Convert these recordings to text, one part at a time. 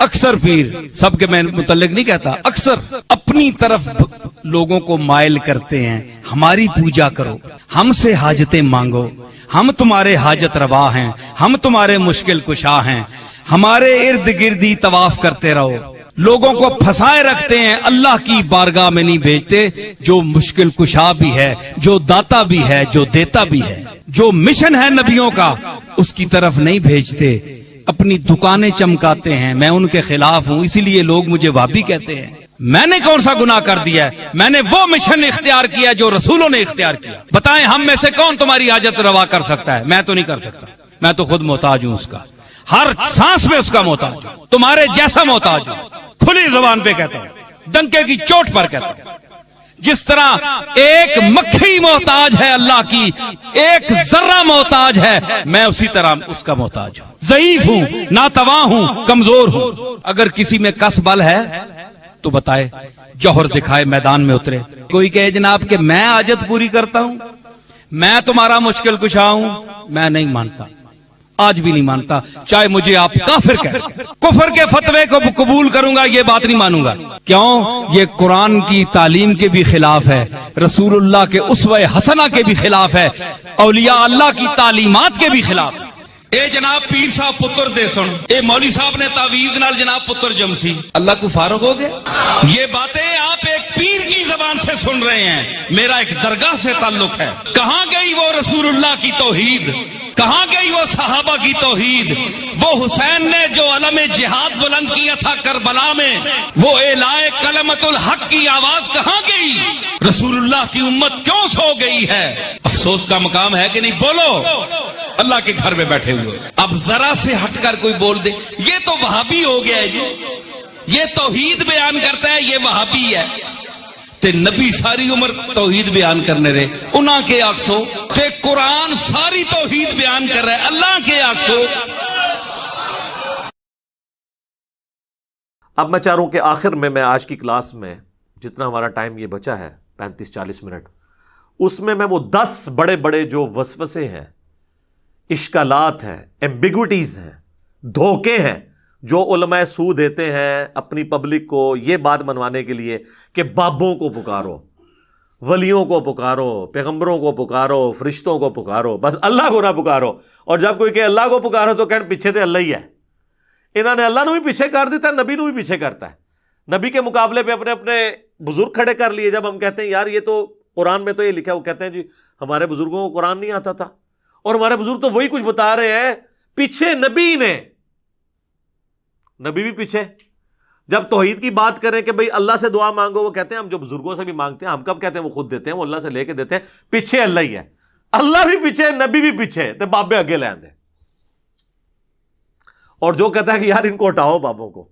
اکثر پیر، سب کے میں متعلق نہیں کہتا، اکثر اپنی طرف لوگوں کو مائل کرتے ہیں، ہماری پوجا کرو، ہم سے حاجتیں مانگو، ہم تمہارے حاجت روا ہیں، ہم تمہارے مشکل کشا ہیں، ہمارے ارد گردی طواف کرتے رہو۔ لوگوں کو پھنسائے رکھتے ہیں، اللہ کی بارگاہ میں نہیں بھیجتے، جو مشکل کشا بھی ہے، جو داتا بھی ہے، جو دیتا بھی ہے، جو مشن ہے نبیوں کا اس کی طرف نہیں بھیجتے، اپنی دکانیں چمکاتے ہیں۔ میں ان کے خلاف ہوں، اسی لیے لوگ مجھے وہابی کہتے ہیں۔ میں نے کون سا گناہ کر دیا ہے؟ میں نے وہ مشن اختیار کیا جو رسولوں نے اختیار کیا۔ بتائیں ہم میں سے کون تمہاری حاجت روا کر سکتا ہے؟ میں تو نہیں کر سکتا، میں تو خود محتاج ہوں اس کا، ہر سانس میں اس کا محتاج ہوں، تمہارے جیسا محتاج ہوں، کھلی زبان پہ کہتا ہوں، ڈنکے کی چوٹ پر کہتا ہوں۔ جس طرح ایک مکھی محتاج ہے اللہ کی، ایک ذرہ محتاج ہے، میں اسی طرح اس کا محتاج ہوں، ضعیف ہوں، ناتواں ہوں، کمزور ہوں۔ اگر کسی میں کس بل ہے تو بتائے، جوہر دکھائے، میدان میں اترے۔ کوئی کہے جناب کہ میں حاجت پوری کرتا ہوں، میں تمہارا مشکل کشا ہوں، میں نہیں مانتا، آج بھی نہیں مانتا، چاہے مجھے آپ کافر کہیں۔ کفر کے فتوے کو قبول کروں گا، یہ بات نہیں مانوں گا۔ کیوں؟ یہ قرآن کی تعلیم کے بھی خلاف ہے، رسول اللہ کے اسوہ حسنہ کے بھی خلاف ہے، اولیاء اللہ کی تعلیمات کے بھی خلاف ہے۔ اے جناب پیر صاحب پتر دے سن، اے مولوی صاحب نے تعویذ نال جناب پتر جمسی، اللہ کو فارغ ہو گیا؟ یہ باتیں آپ ایک پیر کی زبان سے سن رہے ہیں، میرا ایک درگاہ سے تعلق ہے۔ کہاں گئی وہ رسول اللہ کی توحید؟ کہاں گئی وہ صحابہ کی توحید؟ وہ حسین نے جو علم جہاد بلند کیا تھا کربلا میں، وہ اعلائے کلمت الحق کی آواز کہاں گئی؟ رسول اللہ کی امت کیوں سو گئی ہے؟ افسوس کا مقام ہے کہ نہیں؟ بولو، اللہ کے گھر میں بیٹھے ہوئے۔ اب ذرا سے ہٹ کر کوئی بول دے یہ تو وہابی ہو گیا ہے جی، یہ توحید بیان کرتا ہے، یہ وہابی ہے۔ تے نبی ساری عمر توحید بیان کرنے رہے، انہاں کے آکسو تے قرآن ساری توحید بیان کر رہا ہے، اللہ کے آکسو۔ اب میں چاہ رہا ہوں کہ آخر میں آج کی کلاس میں جتنا ہمارا ٹائم یہ بچا ہے 35-40 منٹ، اس میں وہ 10 بڑے بڑے جو وسوسے ہیں، اشکالات ہیں، ایمبیگوٹیز ہیں، دھوکے ہیں، جو علماء سو دیتے ہیں اپنی پبلک کو یہ بات منوانے کے لیے کہ بابوں کو پکارو، ولیوں کو پکارو، پیغمبروں کو پکارو، فرشتوں کو پکارو، بس اللہ کو نہ پکارو۔ اور جب کوئی کہ اللہ کو پکارو تو کہیں پیچھے تے اللہ ہی ہے۔ انہوں نے اللہ نو بھی پیچھے کر دیتا ہے، نبی نو بھی پیچھے کرتا ہے، نبی کے مقابلے پہ اپنے اپنے بزرگ کھڑے کر لیے۔ جب ہم کہتے ہیں یار یہ تو قرآن میں تو یہ لکھا ہے، وہ کہتے ہیں جی ہمارے بزرگوں کو قرآن نہیں آتا تھا، اور ہمارے بزرگ تو وہی کچھ بتا رہے ہیں، پیچھے نبی نے، نبی بھی پیچھے۔ جب توحید کی بات کریں کہ بھئی اللہ سے دعا مانگو، وہ کہتے ہیں ہم جو بزرگوں سے بھی مانگتے ہیں، ہم کب کہتے ہیں وہ خود دیتے ہیں، وہ اللہ سے لے کے دیتے ہیں، پیچھے اللہ ہی ہے، اللہ بھی پیچھے، نبی بھی پیچھے، تے بابے اگے لے آندے۔ اور جو کہتا ہے کہ یار ان کو ہٹاؤ بابوں کو،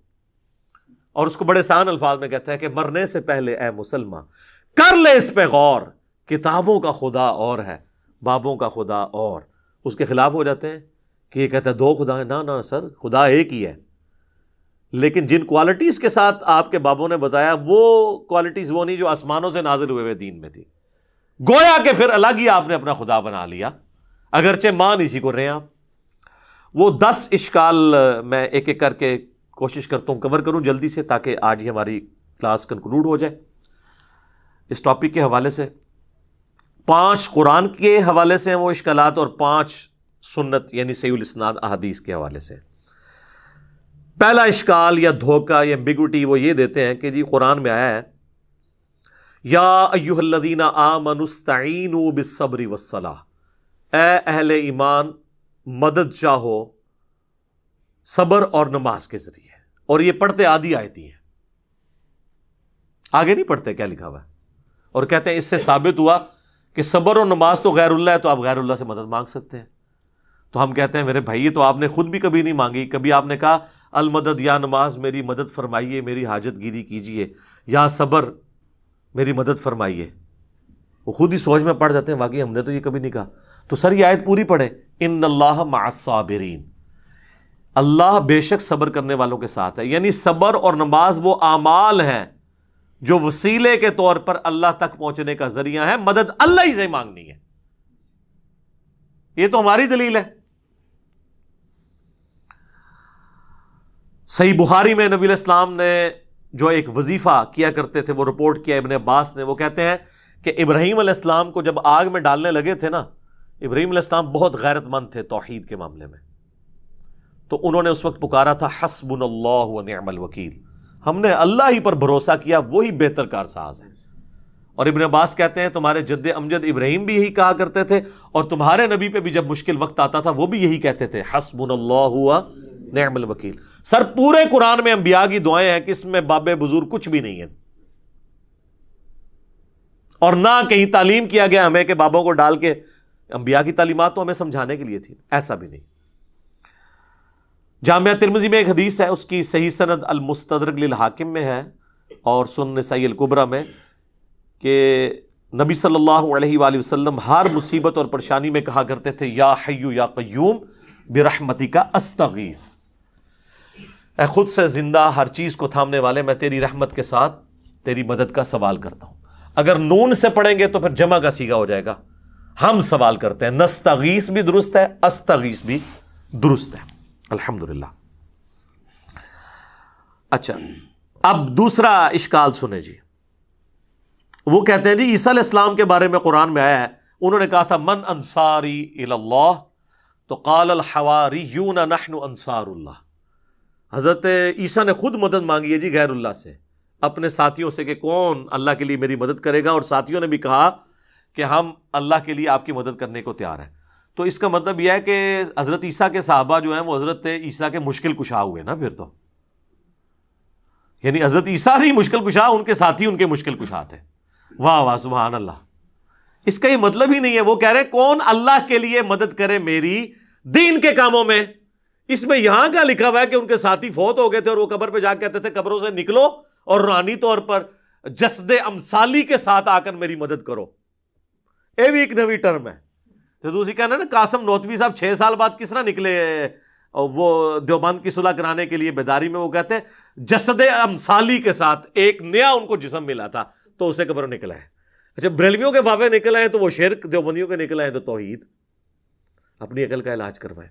اور اس کو بڑے آسان الفاظ میں کہتا ہے کہ مرنے سے پہلے اے مسلمان کر لے اس پہ غور، کتابوں کا خدا اور ہے، بابوں کا خدا اور۔ اس کے خلاف ہو جاتے ہیں کہ یہ کہتا ہے 2 خدا ہیں۔ نہ سر، خدا ایک ہی ہے، لیکن جن کوالٹیز کے ساتھ آپ کے بابوں نے بتایا وہ کوالٹیز وہ نہیں جو آسمانوں سے نازل ہوئے دین میں تھی۔ گویا کہ پھر الگ ہی آپ نے اپنا خدا بنا لیا، اگرچہ مان اسی کو رہے ہیں آپ۔ وہ 10 اشکال میں ایک ایک کر کے کوشش کرتا ہوں کور کروں جلدی سے، تاکہ آج ہی ہماری کلاس کنکلوڈ ہو جائے اس ٹاپک کے حوالے سے۔ 5 قرآن کے حوالے سے ہیں وہ اشکالات، اور 5 سنت یعنی صحیح الاسناد احادیث کے حوالے سے۔ پہلا اشکال یا دھوکہ یا ایمبیگوٹی وہ یہ دیتے ہیں کہ جی قرآن میں آیا ہے یا ایھا الذین آمنوا استعینوا بالصبر والصلاۃ، اے اہل ایمان مدد چاہو صبر اور نماز کے ذریعے۔ اور یہ پڑھتے آدھی آیتی ہیں، آگے نہیں پڑھتے کیا لکھا ہوا ہے، اور کہتے ہیں اس سے ثابت ہوا کہ صبر اور نماز تو غیر اللہ ہے، تو آپ غیر اللہ سے مدد مانگ سکتے ہیں۔ تو ہم کہتے ہیں میرے بھائی یہ تو آپ نے خود بھی کبھی نہیں مانگی، کبھی آپ نے کہا المدد یا نماز میری مدد فرمائیے، میری حاجت گیری کیجیے، یا صبر میری مدد فرمائیے۔ وہ خود ہی سوچ میں پڑ جاتے ہیں واقعی ہم نے تو یہ کبھی نہیں کہا۔ تو سر یہ آیت پوری پڑھیں، ان اللہ مع الصابرین، اللہ بے شک صبر کرنے والوں کے ساتھ ہے۔ یعنی صبر اور نماز وہ اعمال ہیں جو وسیلے کے طور پر اللہ تک پہنچنے کا ذریعہ ہے، مدد اللہ ہی سے مانگنی ہے۔ یہ تو ہماری دلیل ہے۔ صحیح بخاری میں نبی علیہ السلام نے جو ایک وظیفہ کیا کرتے تھے وہ رپورٹ کیا ابن عباس نے. وہ کہتے ہیں کہ ابراہیم علیہ السلام کو جب آگ میں ڈالنے لگے تھے نا، ابراہیم علیہ السلام بہت غیرت مند تھے توحید کے معاملے میں، تو انہوں نے اس وقت پکارا تھا حسبنا اللہ و نعم الوکیل، ہم نے اللہ ہی پر بھروسہ کیا، وہی بہتر کارساز ہے. اور ابن عباس کہتے ہیں تمہارے جد امجد ابراہیم بھی یہی کہا کرتے تھے، اور تمہارے نبی پہ بھی جب مشکل وقت آتا تھا وہ بھی یہی کہتے تھے حسبنا اللہ و نعم الوکیل. سر پورے قرآن میں انبیاء کی دعائیں ہیں کہ اس میں باب بزرگ کچھ بھی نہیں ہے، اور نہ کہیں تعلیم کیا گیا ہمیں کہ بابوں کو ڈال کے، انبیاء کی تعلیمات تو ہمیں سمجھانے کے لیے تھی، ایسا بھی نہیں. جامعہ ترمذی میں ایک حدیث ہے، اس کی صحیح سند المستدرک للحاکم میں ہے اور سنن نسائی الکبریٰ میں، کہ نبی صلی اللہ علیہ وآلہ وسلم ہر مصیبت اور پریشانی میں کہا کرتے تھے یا حی یا قیوم برحمتک استغیث، اے خود سے زندہ ہر چیز کو تھامنے والے، میں تیری رحمت کے ساتھ تیری مدد کا سوال کرتا ہوں. اگر نون سے پڑھیں گے تو پھر جمع کا صیغہ ہو جائے گا، ہم سوال کرتے ہیں. نستغیث بھی درست ہے، استغیث بھی درست ہے. الحمدللہ. اچھا اب دوسرا اشکال سنیں جی. وہ کہتے ہیں جی عیسیٰ علیہ السلام کے بارے میں قرآن میں آیا ہے، انہوں نے کہا تھا من انصاری الی اللہ، تو قال الحواریون نحن انصار اللہ. حضرت عیسیٰ نے خود مدد مانگی ہے جی غیر اللہ سے، اپنے ساتھیوں سے کہ کون اللہ کے لیے میری مدد کرے گا، اور ساتھیوں نے بھی کہا کہ ہم اللہ کے لیے آپ کی مدد کرنے کو تیار ہیں. تو اس کا مطلب یہ ہے کہ حضرت عیسیٰ کے صحابہ جو ہیں وہ حضرت عیسیٰ کے مشکل کشا ہوئے نا پھر تو، یعنی حضرت عیسیٰ نہیں مشکل کشا، ان کے ساتھی ان کے مشکل کشا تھے. واہ واہ سبحان اللہ. اس کا یہ مطلب ہی نہیں ہے. وہ کہہ رہے کون اللہ کے لیے مدد کرے میری دین کے کاموں میں. اس میں یہاں کا لکھا ہوا ہے کہ ان کے ساتھی فوت ہو گئے تھے اور وہ قبر پہ جا کے کہتے تھے قبروں سے نکلو اور روحانی طور پر جسد امثالی کے ساتھ آ کر میری مدد کرو. یہ بھی ایک نوی ٹرم ہے. تو دوسری کہنا نا قاسم نوتوی صاحب 6 سال بعد کس طرح نکلے وہ دیوبند کی صلح کرانے کے لیے بیداری میں. وہ کہتے ہیں جسد امثالی کے ساتھ ایک نیا ان کو جسم ملا تھا تو اسے قبر نکلا ہے. اچھا بریلویوں کے بابے نکل آئے تو وہ شرک، دیوبندیوں کے نکل آئے تو توحید. اپنی عقل کا علاج کروائیں.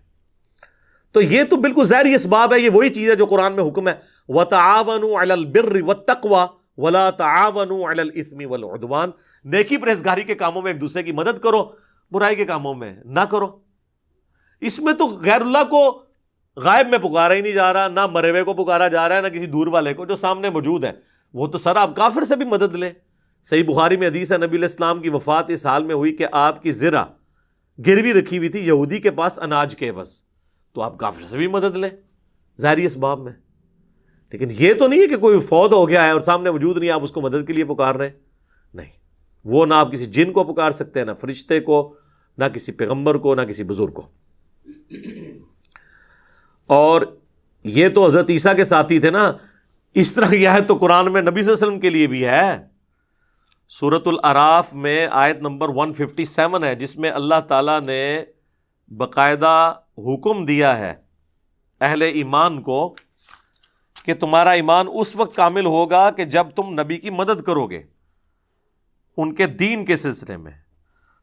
تو یہ تو بالکل ظاہری اسباب ہے. یہ وہی چیز ہے جو قرآن میں حکم ہے وَتَعَاوَنُوا عَلَى الْبِرِّ وَالتَّقْوَى وَلَا تَعَاوَنُوا عَلَى الْإِثْمِ وَالْعُدْوَانِ. نیکی پرہیزگاری کے کاموں میں ایک دوسرے کی مدد کرو، برائی کے کاموں میں نہ کرو. اس میں تو غیر اللہ کو غائب میں پکارا ہی نہیں جا رہا، نہ مرے ہوئے کو پکارا جا رہا ہے، نہ کسی دور والے کو، جو سامنے موجود ہے. وہ تو سر آپ کافر سے بھی مدد لیں. صحیح بخاری میں حدیث ہے نبی علیہ السلام کی وفات اس حال میں ہوئی کہ آپ کی زرہ گروی رکھی ہوئی تھی یہودی کے پاس اناج کے عوض، تو آپ کافر سے بھی مدد لیں ظاہری اسباب میں. لیکن یہ تو نہیں ہے کہ کوئی فوت ہو گیا ہے اور سامنے موجود نہیں، آپ اس کو مدد کے لیے پکار رہے ہیں. نہیں، وہ نہ آپ کسی جن کو پکار سکتے ہیں، نہ فرشتے کو، نہ کسی پیغمبر کو، نہ کسی بزرگ کو. اور یہ تو حضرت عیسیٰ کے ساتھی تھے نا. اس طرح کی آیت تو قرآن میں نبی صلی اللہ علیہ وسلم کے لیے بھی ہے. سورۃ الاعراف میں آیت نمبر 157 ہے، جس میں اللہ تعالیٰ نے باقاعدہ حکم دیا ہے اہل ایمان کو کہ تمہارا ایمان اس وقت کامل ہوگا کہ جب تم نبی کی مدد کرو گے ان کے دین کے سلسلے میں.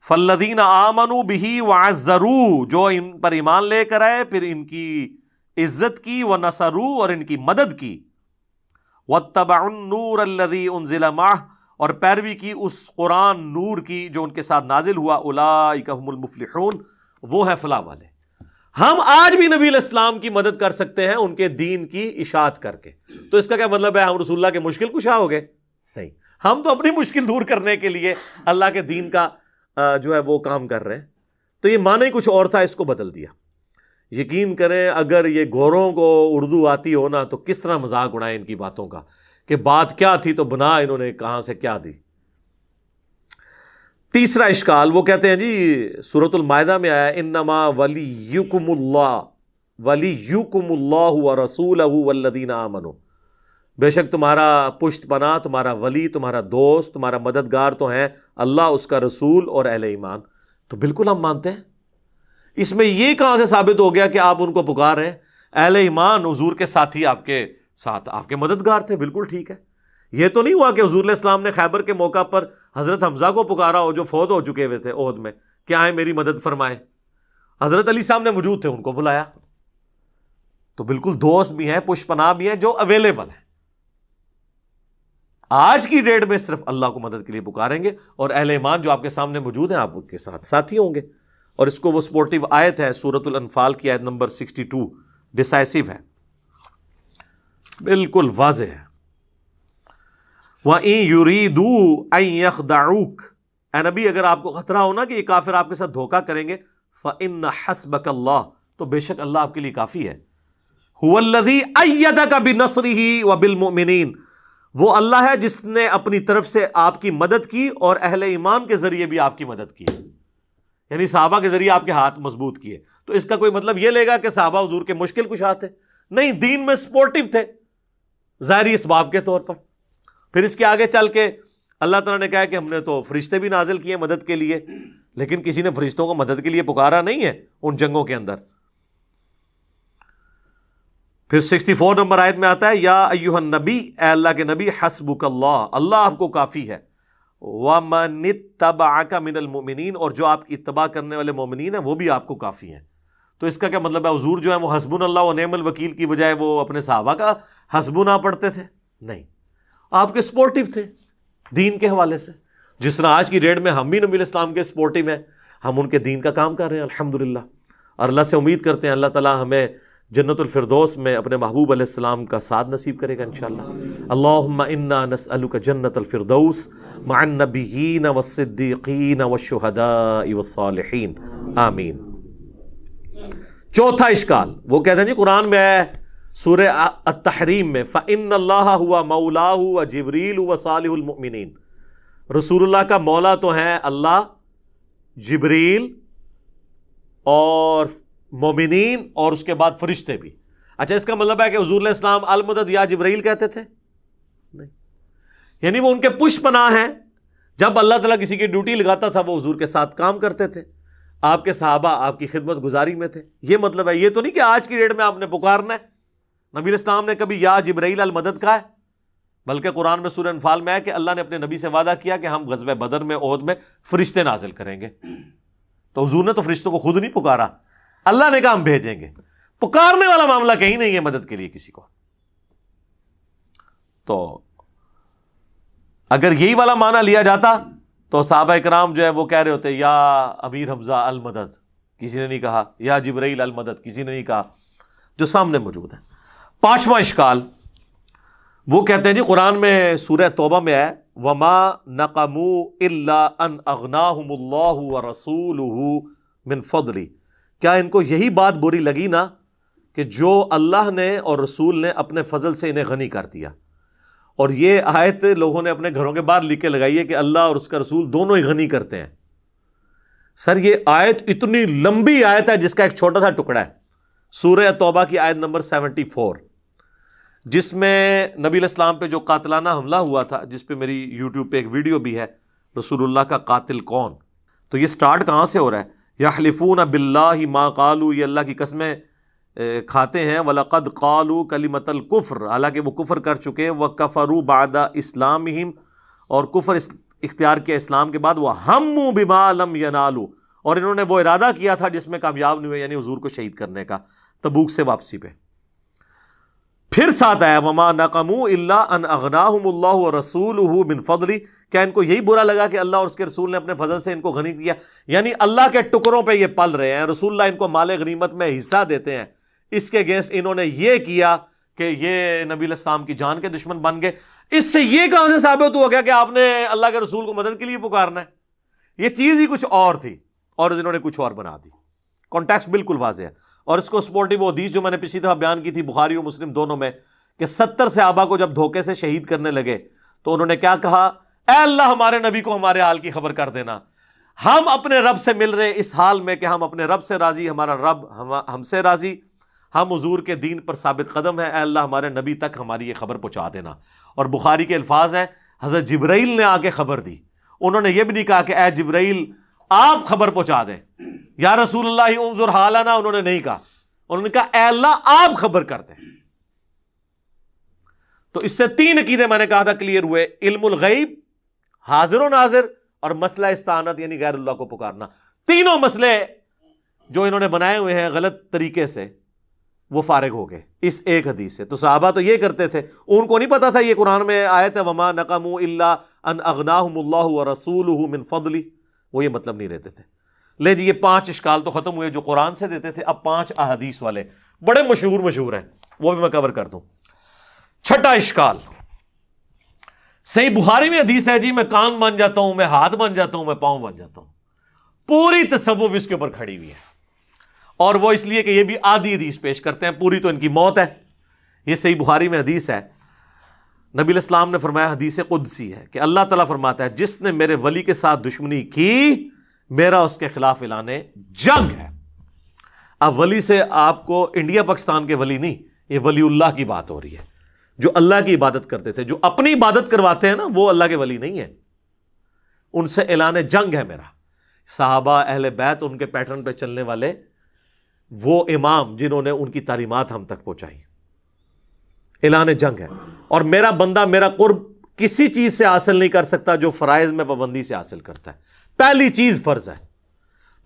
فالذین آمنوا بہ وعزروہ، جو ان پر ایمان لے کر آئے پھر ان کی عزت کی، ونصروا، اور ان کی مدد کی، واتبعوا النور الذی انزل معہ، اور پیروی کی اس قرآن نور کی جو ان کے ساتھ نازل ہوا، اولئک هم المفلحون، وہ ہے فلاح والے. ہم آج بھی نبی علیہ السلام کی مدد کر سکتے ہیں ان کے دین کی اشاعت کر کے. تو اس کا کیا مطلب ہے ہم رسول اللہ کے مشکل کشا ہو گئے؟ نہیں، ہم تو اپنی مشکل دور کرنے کے لیے اللہ کے دین کا جو ہے وہ کام کر رہے ہیں. تو یہ معنی کچھ اور تھا، اس کو بدل دیا. یقین کریں اگر یہ گوروں کو اردو آتی ہو نا تو کس طرح مذاق اڑائیں ان کی باتوں کا کہ بات کیا تھی تو بنا انہوں نے کہاں سے کیا دی. تیسرا اشکال وہ کہتے ہیں جی سورۃ المائدہ میں آیا انما ولیکم اللہ ورسولہ والذین آمنوا، بے شک تمہارا پشت پناہ، تمہارا ولی، تمہارا دوست، تمہارا مددگار تو ہیں اللہ، اس کا رسول اور اہل ایمان. تو بالکل ہم مانتے ہیں. اس میں یہ کہاں سے ثابت ہو گیا کہ آپ ان کو پکار رہے ہیں؟ اہل ایمان حضور کے ساتھی آپ کے ساتھ آپ کے مددگار تھے، بالکل ٹھیک ہے. یہ تو نہیں ہوا کہ حضور علیہ السلام نے خیبر کے موقع پر حضرت حمزہ کو پکارا ہو جو فوت ہو چکے ہوئے تھے عہد میں کہ آئیں میری مدد فرمائیں. حضرت علی صاحب نے موجود تھے، ان کو بلایا. تو بالکل دوست بھی ہیں، پش پناہ بھی ہیں جو اویلیبل ہیں. آج کی ڈیٹ میں صرف اللہ کو مدد کے لیے پکاریں گے، اور اہل ایمان جو آپ کے سامنے موجود ہیں آپ ان کے ساتھ ساتھی ہوں گے. اور اس کو وہ سپورٹیو آیت ہے سورۃ الانفال کی آیت نمبر 62، ڈیسائسو ہے، بالکل واضح ہے. وَإِن يُرِيدُوا أَن يَخْدَعُوكَ، اے نبی اگر آپ کو خطرہ ہو نا کہ یہ کافر آپ کے ساتھ دھوکہ کریں گے، فَإِنَّ حَسْبَكَ اللَّهُ، تو بے شک اللہ آپ کے لیے کافی ہے. هُوَ الَّذِي أَيَّدَكَ بِنَصْرِهِ وَبِالْمُؤْمِنِينَ، وہ اللہ ہے جس نے اپنی طرف سے آپ کی مدد کی اور اہل ایمان کے ذریعے بھی آپ کی مدد کی، یعنی صحابہ کے ذریعے آپ کے ہاتھ مضبوط کیے. تو اس کا کوئی مطلب یہ لے گا کہ صحابہ حضور کے مشکل کشا تھے؟ نہیں، دین میں سپورٹیو تھے ظاہری اسباب کے طور پر. پھر اس کے آگے چل کے اللہ تعالیٰ نے کہا کہ ہم نے تو فرشتے بھی نازل کیے مدد کے لیے، لیکن کسی نے فرشتوں کو مدد کے لیے پکارا نہیں ہے ان جنگوں کے اندر. پھر 64 نمبر آیت میں آتا ہے یا ایھا النبی، اے اللہ کے نبی، حسبک اللہ، اللہ آپ کو کافی ہے، ومن اتبعک من المؤمنین، اور جو آپ کی اتباع کرنے والے مومنین ہیں وہ بھی آپ کو کافی ہیں. تو اس کا کیا مطلب ہے؟ حضور جو ہے وہ حسبنا اللہ و نعم الوکیل کی بجائے وہ اپنے صحابہ کا حسبنا پڑھتے تھے؟ نہیں، آپ کے سپورٹیو تھے دین کے حوالے سے. جس طرح آج کی ڈیٹ میں ہم بھی نبی اسلام کے سپورٹیو ہیں، ہم ان کے دین کا کام کر رہے ہیں الحمدللہ، اور اللہ سے امید کرتے ہیں اللہ تعالیٰ ہمیں جنت الفردوس میں اپنے محبوب علیہ السلام کا ساتھ نصیب کرے گا انشاءاللہ. اللہم انا نسألک جنت الفردوس مع النبیین والصدیقین والشہداء والصالحین، آمین. چوتھا اشکال وہ کہتے ہیں جی قرآن میں ہے سورہ التحریم میں فَإِنَّ اللَّهَ هُوَ مَوْلَاهُ وَجِبْرِيلُ وَصَالِحُ الْمُؤْمِنِينَ، رسول اللہ کا مولا تو ہیں اللہ، جبریل اور مومنین، اور اس کے بعد فرشتے بھی. اچھا، اس کا مطلب ہے کہ حضور علیہ السلام المدد یا جبرائیل کہتے تھے؟ نہیں، یعنی وہ ان کے پش پناہ ہیں. جب اللہ تعالیٰ کسی کی ڈیوٹی لگاتا تھا وہ حضور کے ساتھ کام کرتے تھے، آپ کے صحابہ آپ کی خدمت گزاری میں تھے. یہ مطلب ہے، یہ تو نہیں کہ آج کی ڈیٹ میں آپ نے پکارنا ہے. نبی علیہ السلام نے کبھی یا جبرائیل المدد کہا ہے؟ بلکہ قرآن میں سورہ انفال میں ہے کہ اللہ نے اپنے نبی سے وعدہ کیا کہ ہم غزوہ بدر میں، احد میں فرشتے نازل کریں گے. تو حضور نے تو فرشتوں کو خود نہیں پکارا، اللہ نے کہا ہم بھیجیں گے. پکارنے والا معاملہ کہیں نہیں ہے مدد کے لیے کسی کو. تو اگر یہی والا معنی لیا جاتا تو صحابہ کرام جو ہے وہ کہہ رہے ہوتے یا امیر حمزہ المدد، کسی نے نہیں کہا، یا جبرائیل المدد کسی نے نہیں کہا، جو سامنے موجود ہے. پانچواں اشکال وہ کہتے ہیں جی قرآن میں سورہ توبہ میں ہے وما نقموا الا ان اغناہم اللہ ورسولہ من فضلہ، کیا ان کو یہی بات بری لگی نا کہ جو اللہ نے اور رسول نے اپنے فضل سے انہیں غنی کر دیا. اور یہ آیت لوگوں نے اپنے گھروں کے باہر لکھ کے لگائی ہے کہ اللہ اور اس کا رسول دونوں ہی غنی کرتے ہیں. سر یہ آیت اتنی لمبی آیت ہے جس کا ایک چھوٹا سا ٹکڑا ہے سورہ توبہ کی آیت نمبر 74، جس میں نبی علیہ السلام پہ جو قاتلانہ حملہ ہوا تھا، جس پہ میری یوٹیوب پہ ایک ویڈیو بھی ہے، رسول اللہ کا قاتل کون. تو یہ سٹارٹ کہاں سے ہو رہا ہے؟ یحلفون باللہ ما قالوا، یہ اللہ کی قسمیں کھاتے ہیں، وَلَقَدْ قَالُوا كَلِمَةَ الْكُفْرِ، حالانکہ وہ کفر کر چکے، وَكَفَرُوا بَعْدَ اسلامہم، اور کفر اختیار کیا اسلام کے بعد، وَهَمُّوا بِمَا لَمْ يَنَالُوا، اور انہوں نے وہ ارادہ کیا تھا جس میں کامیاب نہیں ہوئے، یعنی حضور کو شہید کرنے کا تبوک سے واپسی پہ. پھر ساتھ آیا وَمَا نَقَمُوا إِلَّا أَنْ أَغْنَاهُمُ اللَّهُ وَرَسُولُهُ مِنْ فَضْلِهِ، کیا ان کو یہی برا لگا کہ اللہ اور اس کے رسول نے اپنے فضل سے ان کو غنی کیا؟ یعنی اللہ کے ٹکڑوں پہ یہ پل رہے ہیں، رسول اللہ ان کو مال غنیمت میں حصہ دیتے ہیں، اس کے اگینسٹ انہوں نے یہ کیا کہ یہ نبی علیہ السلام کی جان کے دشمن بن گئے. اس سے یہ کہاں سے ثابت ہو گیا کہ آپ نے اللہ کے رسول کو مدد کے لیے پکارنا ہے؟ یہ چیز ہی کچھ اور تھی اور انہوں نے کچھ اور بنا دی. کانٹیکسٹ بالکل واضح ہے. اور اس کو سپورٹیو حدیث جو میں نے پچھلی دفعہ بیان کی تھی بخاری اور مسلم دونوں میں، کہ 70 صحابہ کو جب دھوکے سے شہید کرنے لگے تو انہوں نے کیا کہا؟ اے اللہ ہمارے نبی کو ہمارے حال کی خبر کر دینا، ہم اپنے رب سے مل رہے اس حال میں کہ ہم اپنے رب سے راضی، ہمارا رب ہم سے راضی، ہم حضور کے دین پر ثابت قدم ہیں، اے اللہ ہمارے نبی تک ہماری یہ خبر پہنچا دینا. اور بخاری کے الفاظ ہیں حضرت جبرائیل نے آ کے خبر دی. انہوں نے یہ بھی نہیں کہا کہ اے جبرائیل آپ خبر پہنچا دیں، یا رسول اللہ انظر حالنا، انہوں نے نہیں کہا، انہوں نے کہا اے اللہ آپ خبر کر دیں. تو اس سے 3 عقیدے میں نے کہا تھا کلیئر ہوئے: علم الغیب، حاضر و ناظر، اور مسئلہ استعانت یعنی غیر اللہ کو پکارنا. تینوں مسئلے جو انہوں نے بنائے ہوئے ہیں غلط طریقے سے وہ فارغ ہو گئے اس ایک حدیث سے. تو صحابہ تو یہ کرتے تھے, ان کو نہیں پتا تھا یہ قرآن میں آیت ہے وما نقموا الا ان اغناہم اللہ ورسولہ من فضلہ, وہ یہ مطلب نہیں رہتے تھے. لے جی یہ 5 اشکال تو ختم ہوئے جو قرآن سے دیتے تھے. اب 5 احادیث والے بڑے مشہور ہیں, وہ بھی میں کور کر دوں. چھٹا اشکال, صحیح بخاری میں حدیث ہے جی میں کان بن جاتا ہوں, میں ہاتھ بن جاتا ہوں, میں پاؤں بن جاتا ہوں. پوری تصوف اس کے اوپر کھڑی ہوئی ہے, اور وہ اس لیے کہ یہ بھی آدھی حدیث پیش کرتے ہیں, پوری تو ان کی موت ہے. یہ صحیح بخاری میں حدیث ہے, نبی علیہ السلام نے فرمایا, حدیث قدسی ہے کہ اللہ تعالیٰ فرماتا ہے جس نے میرے ولی کے ساتھ دشمنی کی میرا اس کے خلاف اعلان جنگ ہے. اب ولی سے آپ کو انڈیا پاکستان کے ولی نہیں, یہ ولی اللہ کی بات ہو رہی ہے, جو اللہ کی عبادت کرتے تھے. جو اپنی عبادت کرواتے ہیں نا وہ اللہ کے ولی نہیں ہیں, ان سے اعلان جنگ ہے میرا. صحابہ اہل بیت ان کے پیٹرن پہ چلنے والے وہ امام جنہوں نے ان کی تعلیمات ہم تک پہنچائی, اعلان جنگ ہے. اور میرا بندہ میرا قرب کسی چیز سے حاصل نہیں کر سکتا جو فرائض میں پابندی سے حاصل کرتا ہے. پہلی چیز فرض ہے,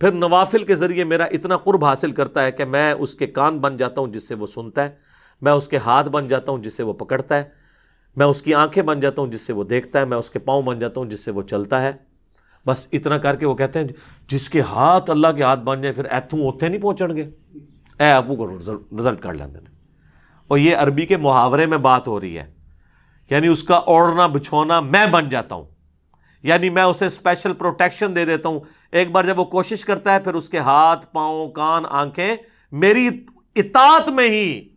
پھر نوافل کے ذریعے میرا اتنا قرب حاصل کرتا ہے کہ میں اس کے کان بن جاتا ہوں جس سے وہ سنتا ہے, میں اس کے ہاتھ بن جاتا ہوں جس سے وہ پکڑتا ہے, میں اس کی آنکھیں بن جاتا ہوں جس سے وہ دیکھتا ہے, میں اس کے پاؤں بن جاتا ہوں جس سے وہ چلتا ہے. بس اتنا کر کے وہ کہتے ہیں جس کے ہاتھ اللہ کے ہاتھ بن جائیں پھر ایتھوں اوتھے نہیں پہنچن گے, اے ابو کو رزلٹ کر لیندے. اور یہ عربی کے محاورے میں بات ہو رہی ہے, یعنی اس کا اوڑھنا بچھونا میں بن جاتا ہوں, یعنی میں اسے اسپیشل پروٹیکشن دے دیتا ہوں. ایک بار جب وہ کوشش کرتا ہے پھر اس کے ہاتھ پاؤں کان آنکھیں میری اطاعت میں ہی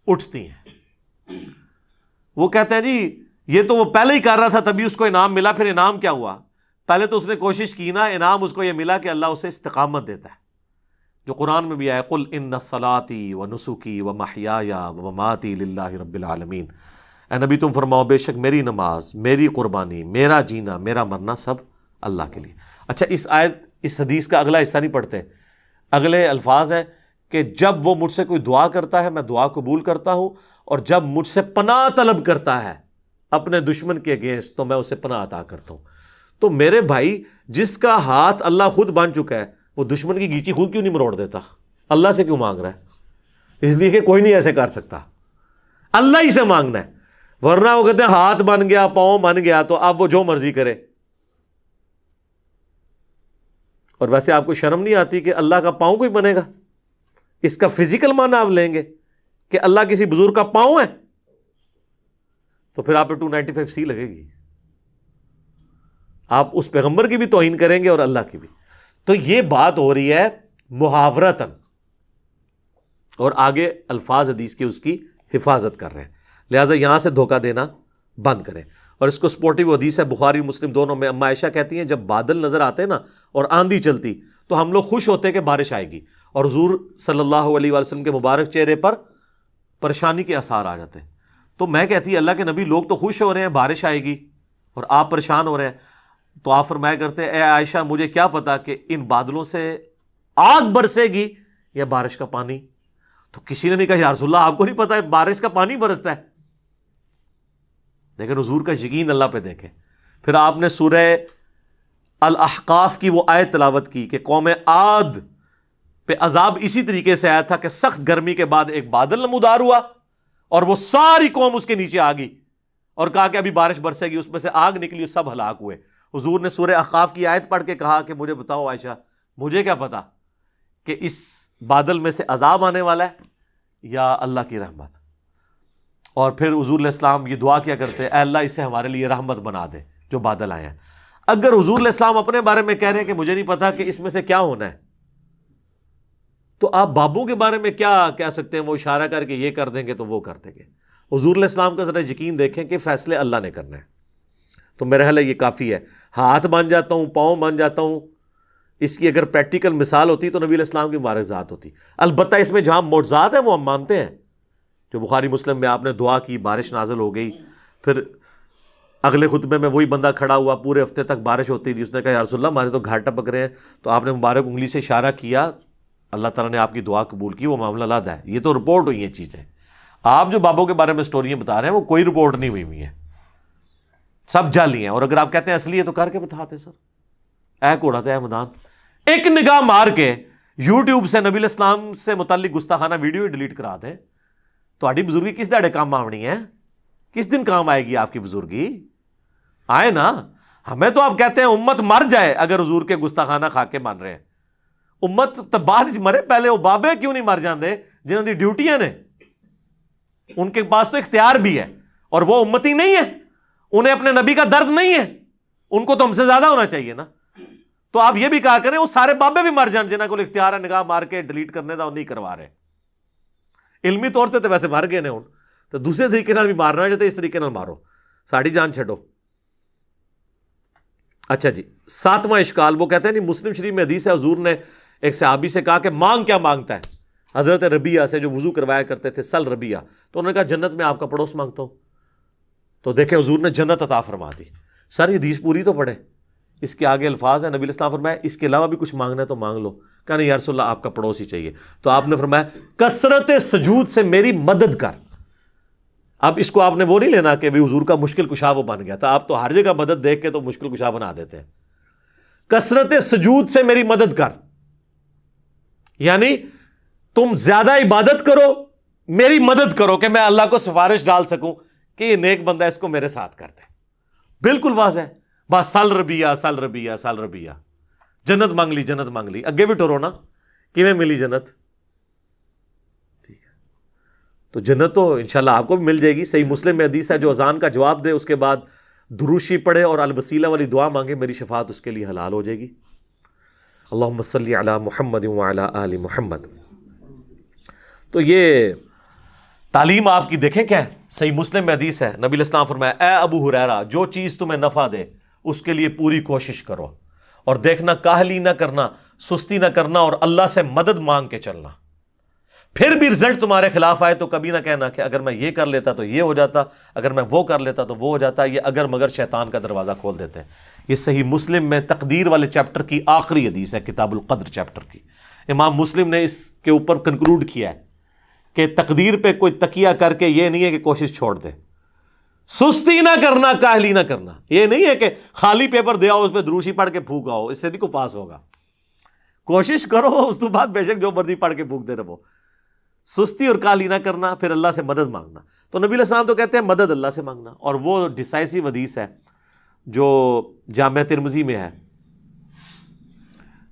اٹھتی ہیں. وہ کہتے ہیں جی یہ تو وہ پہلے ہی کر رہا تھا تبھی اس کو انعام ملا, پھر انعام کیا ہوا؟ پہلے تو اس نے کوشش کی نا, انعام اس کو یہ ملا کہ اللہ اسے استقامت دیتا ہے, جو قرآن میں بھی آیا قل ان صلاتی و نسکی و محیایا و مماتی للہ رب العالمین. اے نبی تم فرماؤ بے شک میری نماز, میری قربانی, میرا جینا, میرا مرنا سب اللہ کے لیے. اچھا اس حدیث کا اگلا حصہ نہیں پڑھتے, اگلے الفاظ ہیں کہ جب وہ مجھ سے کوئی دعا کرتا ہے میں دعا قبول کرتا ہوں, اور جب مجھ سے پناہ طلب کرتا ہے اپنے دشمن کے اگینسٹ تو میں اسے پناہ عطا کرتا ہوں. تو میرے بھائی جس کا ہاتھ اللہ خود بن چکا ہے وہ دشمن کی گیچی خود کیوں نہیں مروڑ دیتا؟ اللہ سے کیوں مانگ رہا ہے؟ اس لیے کہ کوئی نہیں ایسے کر سکتا, اللہ ہی سے مانگنا ہے. ورنہ وہ کہتے ہیں ہاتھ بن گیا پاؤں بن گیا تو اب وہ جو مرضی کرے. اور ویسے آپ کو شرم نہیں آتی کہ اللہ کا پاؤں کوئی بنے گا؟ اس کا فزیکل معنی آپ لیں گے کہ اللہ کسی بزرگ کا پاؤں ہے تو پھر آپ پہ 295C لگے گی. آپ اس پیغمبر کی بھی توہین کریں گے اور اللہ کی بھی. تو یہ بات ہو رہی ہے محاورتاً, اور آگے الفاظ حدیث کی اس کی حفاظت کر رہے ہیں. لہٰذا یہاں سے دھوکہ دینا بند کریں. اور اس کو سپورٹیو حدیث ہے بخاری مسلم دونوں میں, اما عائشہ کہتی ہیں جب بادل نظر آتے نا اور آندھی چلتی تو ہم لوگ خوش ہوتے کہ بارش آئے گی, اور حضور صلی اللہ علیہ وسلم کے مبارک چہرے پر پریشانی کے آثار آ جاتے ہیں. تو میں کہتی اللہ کے نبی لوگ تو خوش ہو رہے ہیں بارش آئے گی اور آپ پریشان ہو رہے ہیں. تو آپ فرمایا کرتے اے عائشہ مجھے کیا پتا کہ ان بادلوں سے آگ برسے گی یا بارش کا پانی. تو کسی نے نہیں کہا یا رسول اللہ آپ کو نہیں پتا بارش کا پانی برستا ہے. لیکن حضور کا یقین اللہ پہ دیکھیں. پھر آپ نے سورہ الاحقاف کی وہ آیت تلاوت کی کہ قوم عاد پہ عذاب اسی طریقے سے آیا تھا کہ سخت گرمی کے بعد ایک بادل نمودار ہوا اور وہ ساری قوم اس کے نیچے آ گئی اور کہا کہ ابھی بارش برسے گی, اس میں سے آگ نکلی, سب ہلاک ہوئے. حضور نے سورہ احقاف کی آیت پڑھ کے کہا کہ مجھے بتاؤ عائشہ مجھے کیا پتا کہ اس بادل میں سے عذاب آنے والا ہے یا اللہ کی رحمت. اور پھر حضور علیہ السلام یہ دعا کیا کرتے اے اللہ اسے ہمارے لیے رحمت بنا دے جو بادل آئے ہیں. اگر حضور علیہ السلام اپنے بارے میں کہہ رہے ہیں کہ مجھے نہیں پتا کہ اس میں سے کیا ہونا ہے, تو آپ بابوں کے بارے میں کیا کہہ سکتے ہیں؟ وہ اشارہ کر کے یہ کر دیں گے تو وہ کر دیں گے. حضور علیہ السلام کا ذرا یقین دیکھیں کہ فیصلے اللہ نے کرنا ہے. تو میرا خیال ہے یہ کافی ہے. ہاتھ بن جاتا ہوں پاؤں بن جاتا ہوں, اس کی اگر پریکٹیکل مثال ہوتی تو نبی علیہ السلام کی مبارک ذات ہوتی. البتہ اس میں جہاں معجزات ہیں وہ ہم مانتے ہیں, جو بخاری مسلم میں آپ نے دعا کی بارش نازل ہو گئی, پھر اگلے خطبے میں وہی بندہ کھڑا ہوا پورے ہفتے تک بارش ہوتی رہی, اس نے کہا یا رسول اللہ ہمارے تو گھاٹ ٹپک رہے ہیں, تو آپ نے مبارک انگلی سے اشارہ کیا, اللہ تعالیٰ نے آپ کی دعا قبول کی, وہ معاملہ علیحدہ ہے. یہ تو رپورٹ ہوئی ہیں چیزیں. آپ جو بابوں کے بارے میں سٹوریاں بتا رہے ہیں وہ کوئی رپورٹ نہیں ہوئی ہیں, سب جعلی ہیں. اور اگر آپ کہتے ہیں اصلی ہے تو کر کے بتاتے سر, اے گھوڑا تو اے میدان. ایک نگاہ مار کے یوٹیوب سے نبی علیہ السلام سے متعلق گستاخانہ ویڈیو ڈیلیٹ کرا دیں تو بزرگی کس دہڑے کام آنی ہے؟ کس دن کام آئے گی آپ کی بزرگی؟ آئے نا. ہمیں تو آپ کہتے ہیں امت مر جائے اگر حضور کے گستاخانہ خا کے مان رہے ہیں. امت تو بعد مرے، پہلے وہ بابے کیوں نہیں مر جاندے جنہوں کی ڈیوٹیاں نے؟ ان کے پاس تو اختیار بھی ہے اور وہ امتی نہیں ہے، انہیں اپنے نبی کا درد نہیں ہے، ان کو تو ہم سے زیادہ ہونا چاہیے نا. تو آپ یہ بھی کہا کریں وہ سارے بابے بھی مر جان جنہوں کو اختیار ہے نگاہ مار کے ڈیلیٹ کرنے کا، وہ نہیں کروا رہے. علمی طور سے تو ویسے مر گئے نے ہوں، تو دوسرے طریقے نال بھی مارنا ہے، اس طریقے نال مارو، ساری جان چھڈو. اچھا جی، 7واں اشکال وہ کہتے ہیں نہیں، مسلم شریف میں حدیث ہے حضور نے ایک صحابی سے کہا کہ مانگ کیا مانگتا ہے؟ حضرت ربیعہ سے جو وضو کروایا کرتے تھے، سل ربیعہ. تو انہوں نے کہا جنت میں آپ کا پڑوس مانگتا ہوں. تو دیکھیں حضور نے جنت عطا فرما دی. سر یہ حدیث پوری تو پڑھے، اس کے آگے الفاظ ہیں، نبی علیہ السلام فرمایا اس کے علاوہ بھی کچھ مانگنا ہے تو مانگ لو. کہا نہیں یا رسول اللہ آپ کا پڑوس ہی چاہیے. تو آپ نے فرمایا کثرت سجود سے میری مدد کر. اب اس کو آپ نے وہ نہیں لینا کہ بھی حضور کا مشکل کشا وہ بن گیا تھا، آپ تو ہر جگہ مدد دیکھ کے تو مشکل کشا بنا دیتے ہیں. کثرت سجود سے میری مدد کر، یعنی تم زیادہ عبادت کرو، میری مدد کرو کہ میں اللہ کو سفارش ڈال سکوں کہ یہ نیک بندہ اس کو میرے ساتھ کر دے. بالکل واضح ہے. بس سل ربیعہ سل ربیعہ سل ربیعہ، جنت مانگ لی جنت مانگ لی. اگے بھی ٹورو نا کیویں ملی جنت؟ ٹھیک ہے، تو جنت تو انشاءاللہ آپ کو بھی مل جائے گی. صحیح مسلم میں حدیث ہے جو اذان کا جواب دے اس کے بعد دروشی پڑھے اور الوسیلہ والی دعا مانگے، میری شفاعت اس کے لیے حلال ہو جائے گی. اللہم صلی علی محمد وعلی آل محمد. تو یہ تعلیم آپ کی دیکھیں کیا ہے. صحیح مسلم میں حدیث ہے، نبی علیہ السلام فرمایا اے ابو ہریرہ جو چیز تمہیں نفع دے اس کے لیے پوری کوشش کرو، اور دیکھنا کاہلی نہ کرنا، سستی نہ کرنا، اور اللہ سے مدد مانگ کے چلنا. پھر بھی رزلٹ تمہارے خلاف آئے تو کبھی نہ کہنا کہ اگر میں یہ کر لیتا تو یہ ہو جاتا، اگر میں وہ کر لیتا تو وہ ہو جاتا. یہ اگر مگر شیطان کا دروازہ کھول دیتے ہیں. یہ صحیح مسلم میں تقدیر والے چیپٹر کی آخری حدیث ہے، کتاب القدر چیپٹر کی. امام مسلم نے اس کے اوپر کنکلوڈ کیا ہے کہ تقدیر پہ کوئی تکیہ کر کے یہ نہیں ہے کہ کوشش چھوڑ دے، سستی نہ کرنا، کاہلی نہ کرنا. یہ نہیں ہے کہ خالی پیپر دے آؤ اس پہ دروشی پڑھ کے پھونک آؤ، اس سے نہیں کو پاس ہوگا. کوشش کرو، اس تو بعد بے شک جو مرضی پڑھ کے پھونک دے رہو. سستی اور کاہلی نہ کرنا، پھر اللہ سے مدد مانگنا. تو نبی علیہ السلام تو کہتے ہیں مدد اللہ سے مانگنا. اور وہ ڈیسائسو حدیث ہے جو جامع ترمذی میں ہے،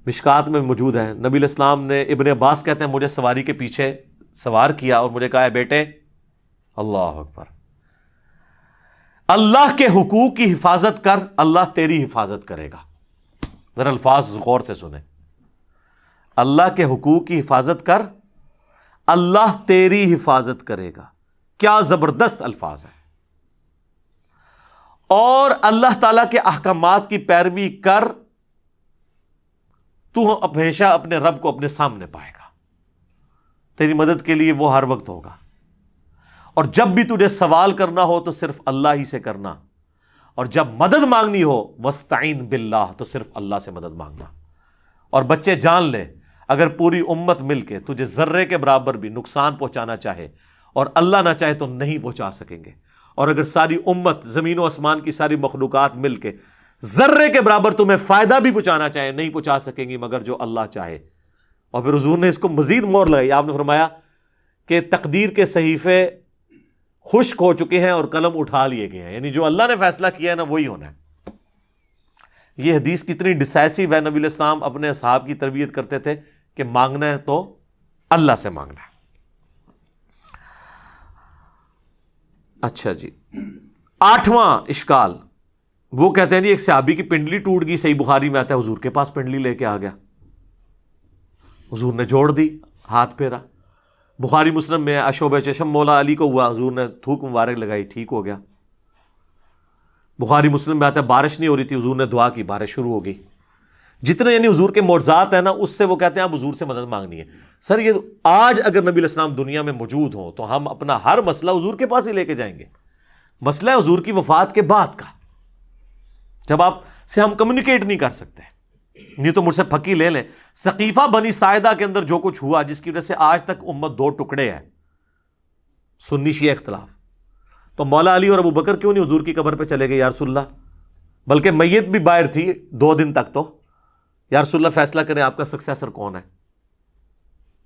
مشکات میں موجود ہے. نبی علیہ السلام نے، ابن عباس کہتے ہیں مجھے سواری کے پیچھے سوار کیا اور مجھے کہا ہے بیٹے اللہ اکبر، اللہ کے حقوق کی حفاظت کر، اللہ تیری حفاظت کرے گا. ذرا الفاظ غور سے سنیں. اللہ کے حقوق کی حفاظت کر، اللہ تیری حفاظت کرے گا. کیا زبردست الفاظ ہے. اور اللہ تعالی کے احکامات کی پیروی کر، تو ہمیشہ اپنے رب کو اپنے سامنے پائے گا. تیری مدد کے لیے وہ ہر وقت ہوگا. اور جب بھی تجھے سوال کرنا ہو تو صرف اللہ ہی سے کرنا، اور جب مدد مانگنی ہو وَاسْتَعِن بِاللَّهِ تو صرف اللہ سے مدد مانگنا. اور بچے جان لے اگر پوری امت مل کے تجھے ذرے کے برابر بھی نقصان پہنچانا چاہے اور اللہ نہ چاہے تو نہیں پہنچا سکیں گے. اور اگر ساری امت، زمین و آسمان کی ساری مخلوقات مل کے ذرے کے برابر تمہیں فائدہ بھی پہنچانا چاہے نہیں پہنچا سکیں گی مگر جو اللہ چاہے. اور پھر حضور نے اس کو مزید مور لگائی. آپ نے فرمایا کہ تقدیر کے صحیفے خشک ہو چکے ہیں اور قلم اٹھا لیے گئے ہیں، یعنی جو اللہ نے فیصلہ کیا ہے نا وہی ہونا ہے. یہ حدیث کتنی ڈیسائسو ہے. نبی علیہ السلام اپنے اصحاب کی تربیت کرتے تھے کہ مانگنا ہے تو اللہ سے مانگنا ہے. اچھا جی، 8واں اشکال وہ کہتے ہیں جی ایک صحابی کی پنڈلی ٹوٹ گئی. صحیح بخاری میں آتا ہے حضور کے پاس پنڈلی لے کے آ گیا، حضور نے جوڑ دی، ہاتھ پھیرا. بخاری مسلم میں اشوب چشم مولا علی کو ہوا، حضور نے تھوک مبارک لگائی، ٹھیک ہو گیا. بخاری مسلم میں آتا ہے بارش نہیں ہو رہی تھی، حضور نے دعا کی، بارش شروع ہو گئی. جتنے یعنی حضور کے معجزات ہیں نا اس سے وہ کہتے ہیں آپ حضور سے مدد مانگنی ہے. سر یہ آج اگر نبی علیہ السلام دنیا میں موجود ہوں تو ہم اپنا ہر مسئلہ حضور کے پاس ہی لے کے جائیں گے. مسئلہ ہے حضور کی وفات کے بعد کا، جب آپ سے ہم کمیونیکیٹ نہیں کر سکتے. نہیں تو مجھ سے پھکی لے لیں. ثقیفہ بنی ساعدہ کے اندر جو کچھ ہوا جس کی وجہ سے آج تک امت دو ٹکڑے ہے، سنی شیعہ اختلاف، تو مولا علی اور ابو بکر کیوں نہیں حضور کی قبر پہ چلے گئے یا رسول اللہ؟ بلکہ میت بھی باہر تھی 2 دن تک. تو یا رسول اللہ فیصلہ کریں آپ کا سکسیسر کون ہے.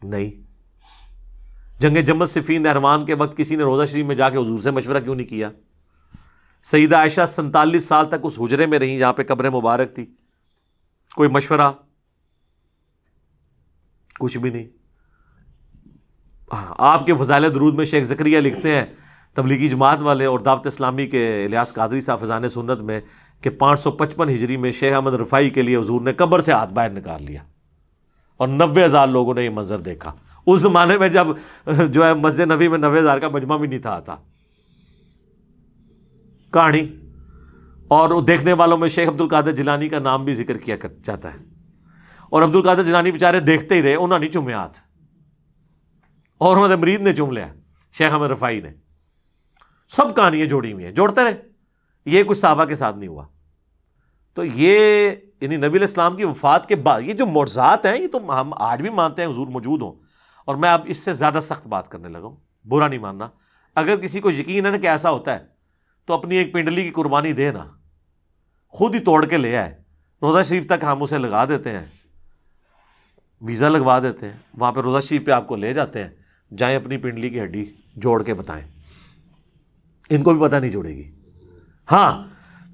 نہیں. جنگ جمل صفین نہروان کے وقت کسی نے روضہ شریف میں جا کے حضور سے مشورہ کیوں نہیں کیا؟ سیدہ عائشہ 47 سال تک اس حجرے میں رہیں جہاں پہ قبر مبارک تھی. کوئی مشورہ؟ کچھ بھی نہیں. آپ کے فضائل درود میں شیخ زکریا لکھتے ہیں، تبلیغی جماعت والے اور دعوت اسلامی کے الیاس قادری صاحب فضائل سنت میں، کہ 555 ہجری میں شیخ احمد رفاعی کے لیے حضور نے قبر سے ہاتھ باہر نکال لیا اور 90,000 لوگوں نے یہ منظر دیکھا. اس زمانے میں جب جو ہے مسجد نبوی میں 90,000 کا مجمع بھی نہیں تھا آتا. کہانی. اور دیکھنے والوں میں شیخ عبد القادر جیلانی کا نام بھی ذکر کیا جاتا ہے. اور عبد القادر جیلانی بیچارے دیکھتے ہی رہے، انہوں نے نہیں چومے ہاتھ، اور انہوں نے مرید نے چوم لیا، شیخ احمد رفاعی نے. سب کہانیاں جوڑی ہوئی ہیں، جوڑتے رہے. یہ کچھ صحابہ کے ساتھ نہیں ہوا. تو یہ یعنی نبی علیہ السلام کی وفات کے بعد یہ جو معجزات ہیں، یہ تو ہم آج بھی مانتے ہیں حضور موجود ہوں. اور میں اب اس سے زیادہ سخت بات کرنے لگا ہوں، برا نہیں ماننا. اگر کسی کو یقین ہے نا کہ ایسا ہوتا ہے تو اپنی ایک پنڈلی کی قربانی دے نا، خود ہی توڑ کے لے آئے. روضہ شریف تک ہم اسے لگا دیتے ہیں، ویزا لگوا دیتے ہیں، وہاں پہ روضہ شریف پہ آپ کو لے جاتے ہیں. جائیں اپنی پنڈلی کی ہڈی جوڑ کے بتائیں. ان کو بھی پتہ نہیں جوڑے گی. ہاں،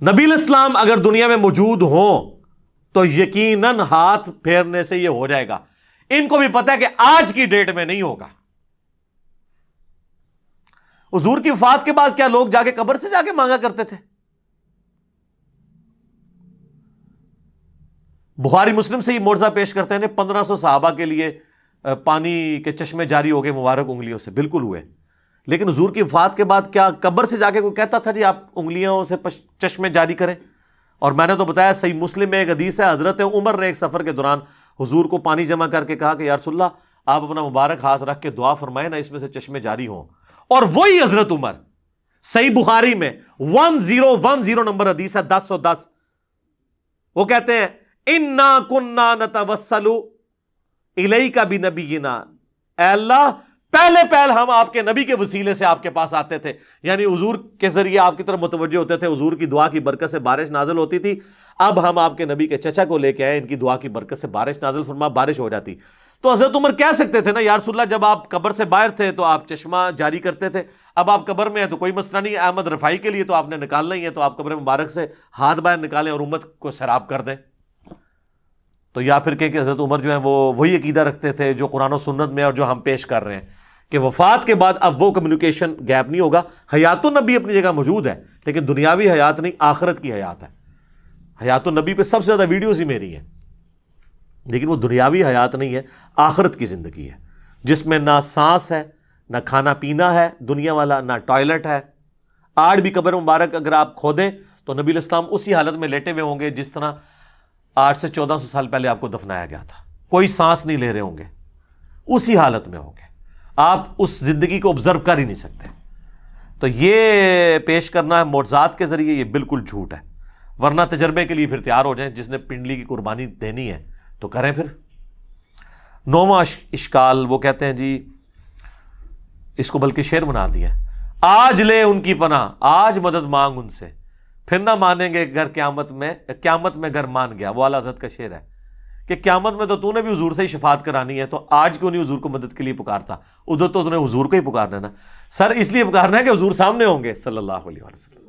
نبی علیہ السلام اگر دنیا میں موجود ہوں تو یقیناً ہاتھ پھیرنے سے یہ ہو جائے گا. ان کو بھی پتہ ہے کہ آج کی ڈیٹ میں نہیں ہوگا. حضور کی وفات کے بعد کیا لوگ جا کے قبر سے جا کے مانگا کرتے تھے؟ بخاری مسلم سے یہ معجزہ پیش کرتے ہیں 1500 صحابہ کے لیے پانی کے چشمے جاری ہو گئے مبارک انگلیوں سے. بالکل ہوئے. لیکن حضور کی وفات کے بعد کیا قبر سے جا کے کوئی کہتا تھا جی آپ انگلیوں سے چشمے جاری کریں؟ اور میں نے تو بتایا صحیح مسلم میں ایک حدیث ہے، حضرت عمر نے ایک سفر کے دوران حضور کو پانی جمع کر کے کہا کہ یا رسول اللہ آپ اپنا مبارک ہاتھ رکھ کے دعا فرمائیں نا، اس میں سے چشمے جاری ہوں. اور وہی حضرت عمر، صحیح بخاری میں 1010 نمبر حدیث ہے، 1010، وہ کہتے ہیں انا کننا نتوسل الیک بنبینا، اے اللہ پہلے ہم آپ کے نبی کے وسیلے سے آپ کے پاس آتے تھے. یعنی حضور کے ذریعے آپ کی طرف متوجہ ہوتے تھے، حضور کی دعا کی برکت سے بارش نازل ہوتی تھی. اب ہم آپ کے نبی کے چچا کو لے کے آئے، ان کی دعا کی برکت سے بارش نازل فرما، بارش ہو جاتی. تو حضرت عمر کہہ سکتے تھے نا یا رسول اللہ جب آپ قبر سے باہر تھے تو آپ چشمہ جاری کرتے تھے، اب آپ قبر میں ہیں تو کوئی مسئلہ نہیں. احمد رفاعی کے لیے تو آپ نے نکالنا ہی ہے، تو آپ قبر مبارک سے ہاتھ باہر نکالیں اور امت کو سیراب کر دیں. تو یا پھر کہ حضرت عمر جو ہیں وہ وہی عقیدہ رکھتے تھے جو قرآن و سنت میں اور جو ہم پیش کر رہے ہیں، کہ وفات کے بعد اب وہ کمیونیکیشن گیپ نہیں ہوگا. حیات النبی اپنی جگہ موجود ہے، لیکن دنیاوی حیات نہیں، آخرت کی حیات ہے. حیات النبی پہ سب سے زیادہ ویڈیوز ہی میری ہیں، لیکن وہ دنیاوی حیات نہیں ہے، آخرت کی زندگی ہے، جس میں نہ سانس ہے، نہ کھانا پینا ہے دنیا والا، نہ ٹوائلٹ ہے. آج بھی قبر مبارک اگر آپ کھودیں تو نبی علیہ السلام اسی حالت میں لیٹے ہوئے ہوں گے جس طرح 800 سے 1400 سال پہلے آپ کو دفنایا گیا تھا. کوئی سانس نہیں لے رہے ہوں گے، اسی حالت میں ہوں گے. آپ اس زندگی کو آبزرو کر ہی نہیں سکتے. تو یہ پیش کرنا ہے معجزات کے ذریعے، یہ بالکل جھوٹ ہے. ورنہ تجربے کے لیے پھر تیار ہو جائیں، جس نے پنڈلی کی قربانی دینی ہے تو کریں. پھر 9واں اشکال وہ کہتے ہیں جی اس کو بلکہ شعر بنا دیا، آج لے ان کی پناہ، آج مدد مانگ ان سے، پھر نہ مانیں گے گر قیامت میں گر مان گیا. وہ اعلیٰ حضرت کا شعر ہے کہ قیامت میں تو نے بھی حضور سے ہی شفاعت کرانی ہے، تو آج کیوں نہیں حضور کو مدد کے لیے پکارتا؟ ادھر تو نے حضور کو ہی پکارنا ہے نا. سر اس لیے پکارنا ہے کہ حضور سامنے ہوں گے صلی اللہ علیہ وسلم.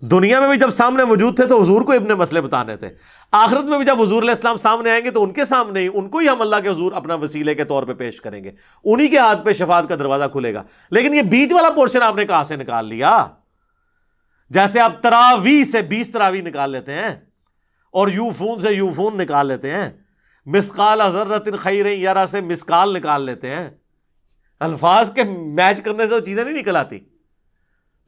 دنیا میں بھی جب سامنے موجود تھے تو حضور کو اپنے مسئلے بتانے تھے. آخرت میں بھی جب حضور علیہ السلام سامنے آئیں گے تو ان کے سامنے ہی ان کو ہی ہم اللہ کے حضور اپنا وسیلے کے طور پہ پیش کریں گے، انہی کے ہاتھ پہ شفاعت کا دروازہ کھلے گا. لیکن یہ بیچ والا پورشن آپ نے کہاں سے نکال لیا؟ جیسے آپ تراویح سے 20 تراویح نکال لیتے ہیں اور یوفون سے یوفون نکال لیتے ہیں، مسقال ذرۃ خیر یرا سے مسقال نکال لیتے ہیں. الفاظ کے میچ کرنے سے وہ چیزیں نہیں نکل آتی.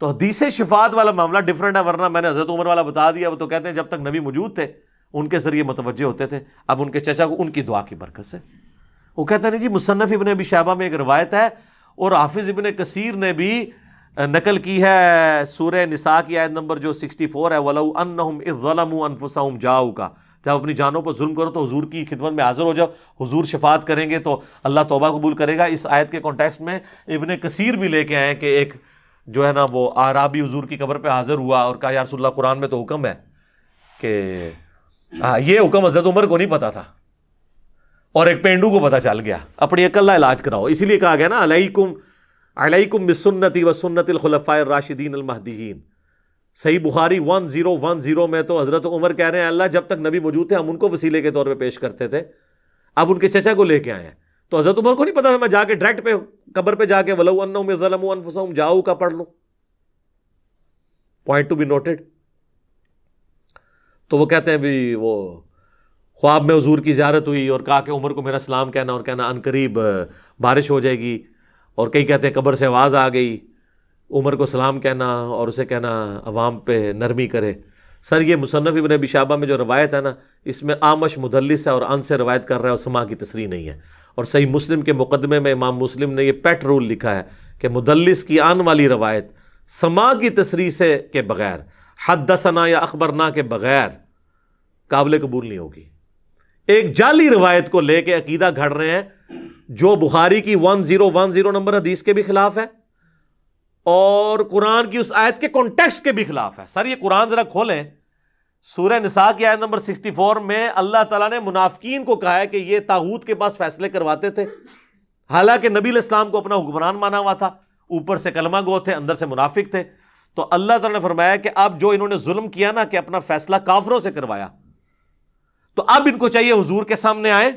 تو حدیث شفاعت والا معاملہ ڈیفرنٹ ہے. ورنہ میں نے حضرت عمر والا بتا دیا. وہ تو کہتے ہیں جب تک نبی موجود تھے ان کے ذریعے متوجہ ہوتے تھے، اب ان کے چچا کو ان کی دعا کی برکت سے. وہ کہتے ہیں جی مصنف ابن ابی شیبہ میں ایک روایت ہے اور حافظ ابن کثیر نے بھی نقل کی ہے سورہ نساء کی آیت نمبر جو 64 ہے، وَلَوْ أَنَّهُمْ إِذْ ظَلَمُوا أَنفُسَهُمْ جَاءُوكَ، جب اپنی جانوں پر ظلم کرو تو حضور کی خدمت میں حاضر ہو جاؤ، حضور شفاعت کریں گے تو اللہ توبہ قبول کرے گا. اس آیت کے کانٹیکسٹ میں ابن کثیر بھی لے کے آئے کہ ایک جو ہے نا وہ اعرابی حضور کی قبر پہ حاضر ہوا اور کہا یا رسول اللہ قرآن میں تو حکم ہے کہ یہ حکم حضرت عمر کو نہیں پتا تھا. اور ایک پینڈو کو پتہ چل گیا، اپنی عقل کا علاج کراؤ. اسی لیے کہا گیا نا علیکم بسنتی و سنت الخلفاء الراشدین المہدیین. صحیح بخاری 1010 میں تو حضرت عمر کہہ رہے ہیں اللہ جب تک نبی موجود تھے ہم ان کو وسیلے کے طور پہ پیش کرتے تھے، اب ان کے چچا کو لے کے آئے ہیں. تو حضرت عمر کو نہیں پتا تھا میں جا کے ڈائریکٹ پہ قبر پہ جا کے وَلَوْ أَنَّهُمْ ظَلَمُوا أَنفُسَهُمْ جاؤ کا پڑھ لوں. Point to be noted. تو وہ کہتے ہیں بھی وہ خواب میں حضور کی زیارت ہوئی اور کہا کہ عمر کو میرا سلام کہنا، اور کہنا ان قریب بارش ہو جائے گی. اور کئی کہتے ہیں قبر سے آواز آ گئی، عمر کو سلام کہنا اور اسے کہنا عوام پہ نرمی کرے. سر یہ مصنف ابن ابی شیبہ میں جو روایت ہے نا، اس میں آمش مدلس ہے اور ان سے روایت کر رہا ہے اور سما کی تصریح نہیں ہے. اور صحیح مسلم کے مقدمے میں امام مسلم نے یہ پیٹ رول لکھا ہے کہ مدلس کی آن والی روایت سما کی تصریح سے کے بغیر، حدثنا یا اخبرنا کے بغیر قابل قبول نہیں ہوگی. ایک جعلی روایت کو لے کے عقیدہ گھڑ رہے ہیں جو بخاری کی 1010 نمبر حدیث کے بھی خلاف ہے اور قرآن کی اس آیت کے کانٹیکسٹ کے بھی خلاف ہے. سر یہ قرآن ذرا کھولیں، سورہ نساء کی آیت نمبر 64 میں اللہ تعالیٰ نے منافقین کو کہا ہے کہ یہ طاغوت کے پاس فیصلے کرواتے تھے، حالانکہ نبی علیہ السلام کو اپنا حکمران مانا ہوا تھا، اوپر سے کلمہ گو تھے اندر سے منافق تھے. تو اللہ تعالیٰ نے فرمایا کہ اب جو انہوں نے ظلم کیا نا کہ اپنا فیصلہ کافروں سے کروایا، تو اب ان کو چاہیے حضور کے سامنے آئے،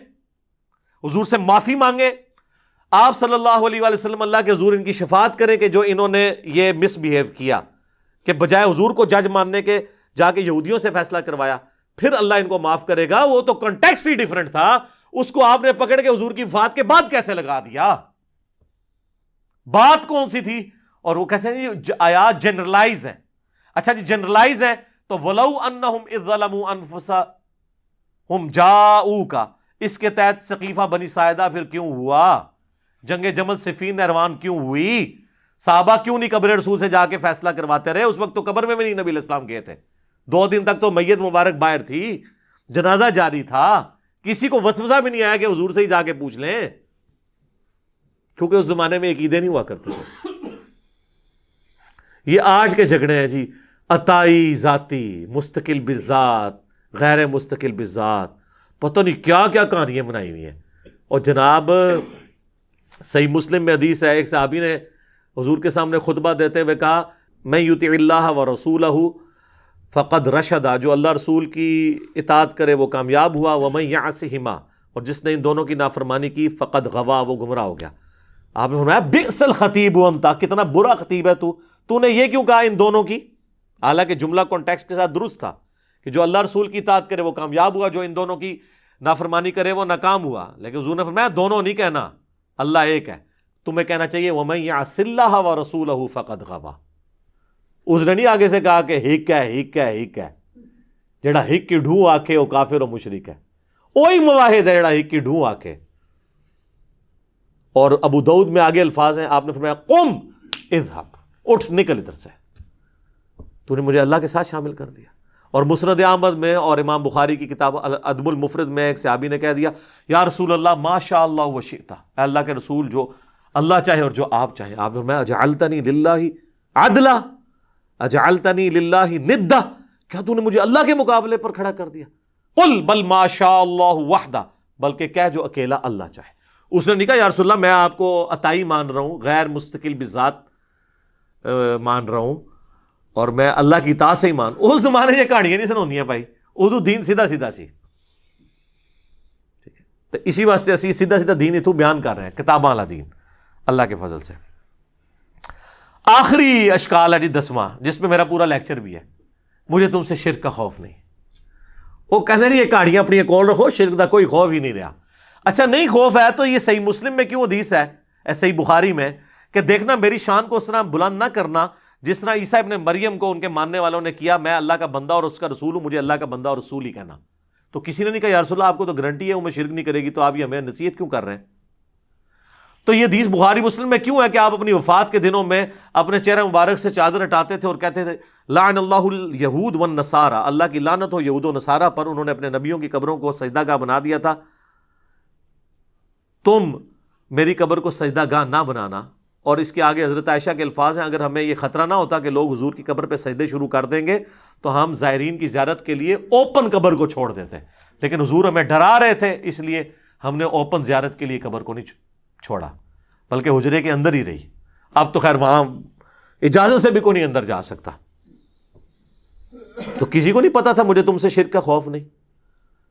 حضور سے معافی مانگے، آپ صلی اللہ علیہ وآلہ وسلم اللہ کے حضور ان کی شفاعت کریں کہ جو انہوں نے یہ مس بیہیو کیا کہ بجائے حضور کو جج ماننے کے جا کے یہودیوں سے فیصلہ کروایا، پھر اللہ ان کو معاف کرے گا. وہ تو کنٹیکسٹ ہی ڈیفرنٹ تھا، اس کو آپ نے پکڑ کے حضور کی وفات کے بعد کیسے لگا دیا؟ بات کون سی تھی؟ اور وہ کہتے ہیں یہ آیات جنرلائز ہیں. اچھا جی جنرلائز ہیں تو وَلَوْ أَنَّهُمْ إِذْ ظَلَمُوا أَنفُسَهُمْ جَاءُوكَ اس کے تحت سقیفہ بنی ساعدہ پھر کیوں ہوا؟ جنگ جمل صفین نہروان کیوں ہوئی؟ صحابہ کیوں نہیں قبر رسول سے جا کے فیصلہ کرواتے رہے؟ اس وقت تو قبر میں بھی نہیں نبی علیہ السلام گئے تھے، 2 دن تک تو میت مبارک باہر تھی، جنازہ جاری تھا، کسی کو وسوسہ بھی نہیں آیا کہ حضور سے ہی جا کے پوچھ لیں، کیونکہ اس زمانے میں عقیدے نہیں ہوا کرتے تھے. یہ آج کے جھگڑے ہیں جی، عطائی ذاتی، مستقل بالذات، غیر مستقل بالذات، پتہ نہیں کیا کیا کہانیاں بنائی ہوئی ہیں. اور جناب صحیح مسلم میں حدیث ہے، ایک صحابی نے حضور کے سامنے خطبہ دیتے ہوئے کہا میں یطیع اللہ و رسولہ فقد رشدا، جو اللہ رسول کی اطاعت کرے وہ کامیاب ہوا، ومن یعصہما اور جس نے ان دونوں کی نافرمانی کی فقد غوا وہ گمراہ ہو گیا. آپ نے فرمایا بئس الخطیب انت، کتنا برا خطیب ہے تو نے یہ کیوں کہا ان دونوں کی؟ حالانکہ جملہ کانٹیکسٹ کے ساتھ درست تھا کہ جو اللہ رسول کی اطاعت کرے وہ کامیاب ہوا، جو ان دونوں کی نافرمانی کرے وہ ناکام ہوا. لیکن حضور نے فرمایا دونوں نہیں کہنا، اللہ ایک ہے. تمہیں کہنا چاہیے وَمَن يَعْصِ اللَّهَ وَرَسُولَهُ فَقَدْ غَوَىٰ. اس نے نہیں آگے سے کہا کہ ہک ہے جڑا ہک کی ڈھوں آکھے وہ کافر و مشرک ہے. وہی مواحد ہے جڑا ہک کی ڈھوں آکھے. اور ابو داؤد میں آگے الفاظ ہیں، آپ نے فرمایا قم اذهب، اٹھ نکل ادھر سے، تو نے مجھے اللہ کے ساتھ شامل کر دیا. اور مسند احمد میں اور امام بخاری کی کتاب الادب المفرد میں ایک صحابی نے کہہ دیا یا رسول اللہ ما شاء اللہ وشئت، اے اللہ کے رسول جو اللہ چاہے اور جو آپ چاہے. آپ نے فرمایا اجعلتنی للہ عدلا، اجعلتنی للہ ندا، کیا تو نے مجھے اللہ کے مقابلے پر کھڑا کر دیا؟ قل بل ما شاء اللہ وحدہ، بلکہ کہہ جو اکیلا اللہ چاہے. اس نے نہیں کہا یا رسول اللہ میں آپ کو عطائی مان رہا ہوں، غیر مستقل بذات مان رہا ہوں، اور میں اللہ کی اطاعت سے ہی مان. اس زمانے میں یہ کہانیاں نہیں سنوندیاں بھائی، اردو دین سیدھا سیدھا سی. ٹھیک ہے، تو اسی واسطے اسی سیدھا سیدھا دین اتو بیان کر رہے ہیں، کتاباں والا دین اللہ کے فضل سے. آخری اشکال ہے جی 10واں، جس میں میرا پورا لیکچر بھی ہے، مجھے تم سے شرک کا خوف نہیں. وہ کہتے نہیں یہ کہانیاں اپنی کول رکھو، شرک کا کوئی خوف ہی نہیں رہا. اچھا نہیں خوف ہے تو یہ صحیح مسلم میں کیوں حدیث ہے، صحیح بخاری میں کہ دیکھنا میری شان کو اس طرح بلند نہ کرنا جس طرح عیسیٰ ابن مریم کو ان کے ماننے والوں نے کیا، میں اللہ کا بندہ اور اس کا رسول ہوں، مجھے اللہ کا بندہ اور رسول ہی کہنا. تو کسی نے نہیں کہا یا رسول اللہ آپ کو تو گارنٹی ہے وہ میں شرک نہیں کرے گی، تو آپ یہ ہمیں نصیحت کیوں کر رہے ہیں؟ تو یہ حدیث بخاری مسلم میں کیوں ہے کہ آپ اپنی وفات کے دنوں میں اپنے چہرے مبارک سے چادر ہٹاتے تھے اور کہتے تھے لعن اللہ الیہود والنصارى، اللہ کی لعنت ہو یہود و نصارہ پر، انہوں نے اپنے نبیوں کی قبروں کو سجدہ گاہ بنا دیا تھا، تم میری قبر کو سجدہ گاہ نہ بنانا. اور اس کے آگے حضرت عائشہ کے الفاظ ہیں اگر ہمیں یہ خطرہ نہ ہوتا کہ لوگ حضور کی قبر پہ سجدے شروع کر دیں گے تو ہم زائرین کی زیارت کے لیے اوپن قبر کو چھوڑ دیتے، لیکن حضور ہمیں ڈرا رہے تھے اس لیے ہم نے اوپن زیارت کے لیے قبر کو نہیں چھوڑا، بلکہ حجرے کے اندر ہی رہی. اب تو خیر وہاں اجازت سے بھی کوئی نہیں اندر جا سکتا. تو کسی کو نہیں پتا تھا مجھے تم سے شرک کا خوف نہیں.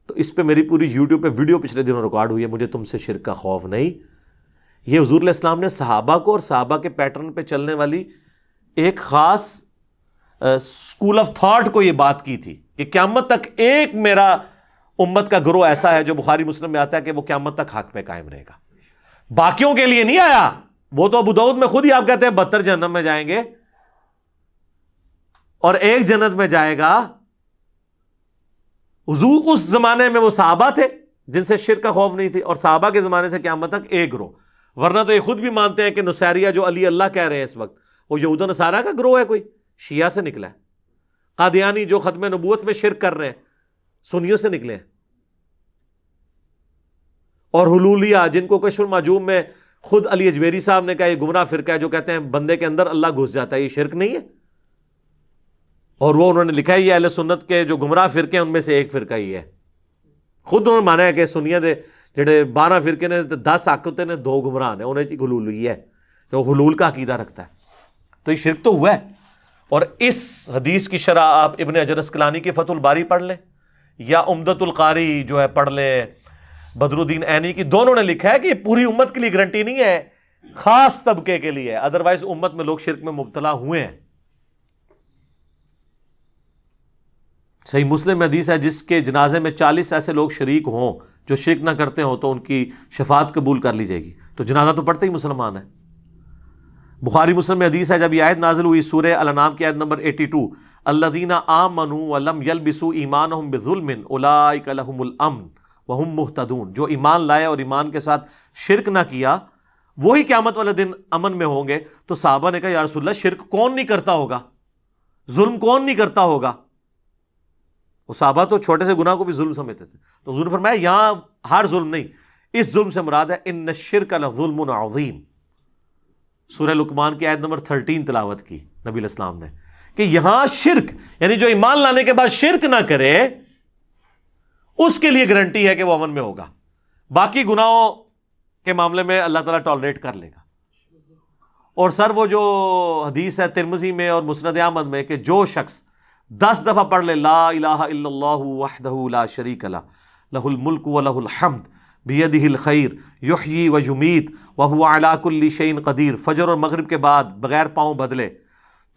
تو اس پہ میری پوری یوٹیوب پہ ویڈیو پچھلے دنوں ریکارڈ ہوئی ہے، مجھے تم سے شرک کا خوف نہیں. یہ حضور علیہ السلام نے صحابہ کو اور صحابہ کے پیٹرن پہ چلنے والی ایک خاص اسکول آف تھاٹ کو یہ بات کی تھی کہ قیامت تک ایک میرا امت کا گروہ ایسا ہے جو بخاری مسلم میں آتا ہے کہ وہ قیامت تک حق پہ قائم رہے گا. باقیوں کے لیے نہیں آیا. وہ تو ابو داؤد میں خود ہی آپ کہتے ہیں 72 جہنم میں جائیں گے اور ایک جنت میں جائے گا. حضور اس زمانے میں وہ صحابہ تھے جن سے شرک کا خوف نہیں تھی، اور صحابہ کے زمانے سے قیامت تک ایک گروہ. ورنہ تو یہ خود بھی مانتے ہیں کہ نصیریہ جو علی اللہ کہہ رہے ہیں اس وقت وہ یہود و نصارہ کا گروہ ہے، کوئی شیعہ سے نکلا ہے. قادیانی جو ختم نبوت میں شرک کر رہے ہیں سنیوں سے نکلے ہیں. اور حلولیہ جن کو کشف المعجوم میں خود علی اجویری صاحب نے کہا یہ گمراہ فرقہ ہے جو کہتے ہیں بندے کے اندر اللہ گھس جاتا ہے، یہ شرک نہیں ہے. اور وہ انہوں نے لکھا ہے یہ اہل سنت کے جو گمراہ فرقے ہیں ان میں سے ایک فرقہ ہی ہے. خود انہوں نے مانا ہے کہ سنیت دے جڑے 12 فرقے نے 10 حق ہوتے نے 2 گمراہ نے، انہیں کی حلولی ہے جو حلول کا عقیدہ رکھتا ہے. تو یہ شرک تو ہوا ہے. اور اس حدیث کی شرح آپ ابن حجر اسقلانی کی فتح الباری پڑھ لیں یا عمدۃ القاری جو ہے پڑھ لیں بدر الدین عینی کی، دونوں نے لکھا ہے کہ یہ پوری امت کے لیے گارنٹی نہیں ہے، خاص طبقے کے لیے ہے. ادروائز امت میں لوگ شرک میں مبتلا ہوئے ہیں. صحیح مسلم میں حدیث ہے جس کے جنازے میں 40 ایسے لوگ شریک ہوں جو شرک نہ کرتے ہوں تو ان کی شفاعت قبول کر لی جائے گی. تو جنازہ تو پڑھتے ہی مسلمان ہے. بخاری مسلم میں حدیث ہے جب یہ آیت نازل ہوئی سورہ الانعام کی آیت نمبر 82 الذین آمنوا ولم یلبسوا ایمانہم بظلم اولئک لہم الامن وہم مہتدون، جو ایمان لائے اور ایمان کے ساتھ شرک نہ کیا وہی قیامت والے دن امن میں ہوں گے. تو صحابہ نے کہا یا رسول اللہ شرک کون نہیں کرتا ہوگا، ظلم کون نہیں کرتا ہوگا. وہ صحابہ تو چھوٹے سے گناہ کو بھی ظلم سمجھتے تھے. تو حضور نے فرمایا یہاں ہر ظلم نہیں، اس ظلم سے مراد ہے ان الشرک لظلم عظیم. سورہ لقمان کی آیت نمبر 13 تلاوت کی نبی علیہ السلام نے کہ یہاں شرک یعنی جو ایمان لانے کے بعد شرک نہ کرے اس کے لیے گارنٹی ہے کہ وہ امن میں ہوگا. باقی گناہوں کے معاملے میں اللہ تعالیٰ ٹالریٹ کر لے گا. اور سر وہ جو حدیث ہے ترمذی میں اور مسند احمد میں کہ جو شخص 10 دفعہ پڑھ لے لا الہ الا اللہ وحدہ لا شریک لہ لہ الملک ولہ الحمد بیدہ الخیر یحیی و یمیت وہو علی کل شیء قدیر، فجر اور مغرب کے بعد بغیر پاؤں بدلے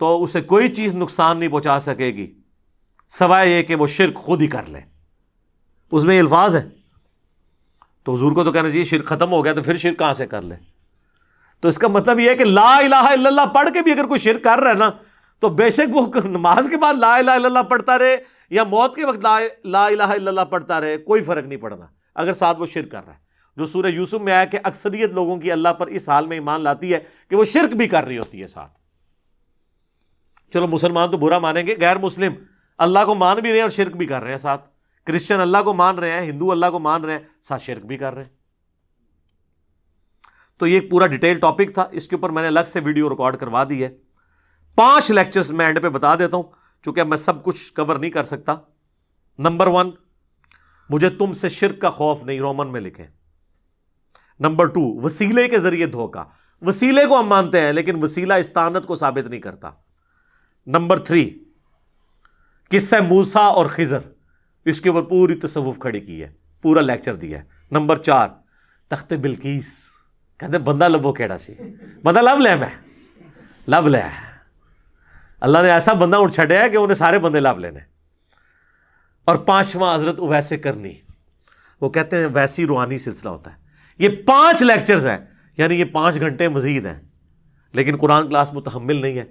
تو اسے کوئی چیز نقصان نہیں پہنچا سکے گی سوائے یہ کہ وہ شرک خود ہی کر لے. اس میں یہ الفاظ ہے. تو حضور کو تو کہنا چاہیے شرک ختم ہو گیا تو پھر شرک کہاں سے کر لے. تو اس کا مطلب یہ ہے کہ لا الہ الا اللہ پڑھ کے بھی اگر کوئی شرک کر رہا ہے نا تو بے شک وہ نماز کے بعد لا الہ الا اللہ پڑھتا رہے یا موت کے وقت لا الہ الا اللہ پڑھتا رہے کوئی فرق نہیں پڑنا اگر ساتھ وہ شرک کر رہا ہے. جو سورہ یوسف میں آیا کہ اکثریت لوگوں کی اللہ پر اس حال میں ایمان لاتی ہے کہ وہ شرک بھی کر رہی ہوتی ہے ساتھ. چلو مسلمان تو برا مانیں گے، غیر مسلم اللہ کو مان بھی رہے ہیں اور شرک بھی کر رہے ہیں ساتھ. کرسچن اللہ کو مان رہے ہیں، ہندو اللہ کو مان رہے ہیں، ساتھ شرک بھی کر رہے ہیں. تو یہ ایک پورا ڈیٹیل ٹاپک تھا، اس کے اوپر میں نے الگ سے ویڈیو ریکارڈ کروا دی ہے. 5 لیکچرز میں اینڈ پہ بتا دیتا ہوں چونکہ میں سب کچھ کور نہیں کر سکتا. نمبر 1 مجھے تم سے شرک کا خوف نہیں، رومن میں لکھیں. نمبر 2 وسیلے کے ذریعے دھوکہ، وسیلے کو ہم مانتے ہیں لیکن وسیلہ استعانت کو ثابت نہیں کرتا. نمبر 3 قصہ موسیٰ اور خضر، اس کے اوپر پوری تصوف کھڑی کی ہے، پورا لیکچر دیا ہے. نمبر 4 تخت بلقیس، کہتے بندہ لبو کیڑا سی، بندہ لب لے میں لب لے. اللہ نے ایسا بندہ اٹھ چھڑیا ہے کہ انہیں سارے بندے لب لینے. اور 5واں حضرت اویس کرنی، وہ کہتے ہیں ویسی روحانی سلسلہ ہوتا ہے. یہ 5 لیکچرز ہیں یعنی یہ 5 گھنٹے مزید ہیں لیکن قرآن کلاس متحمل نہیں ہے.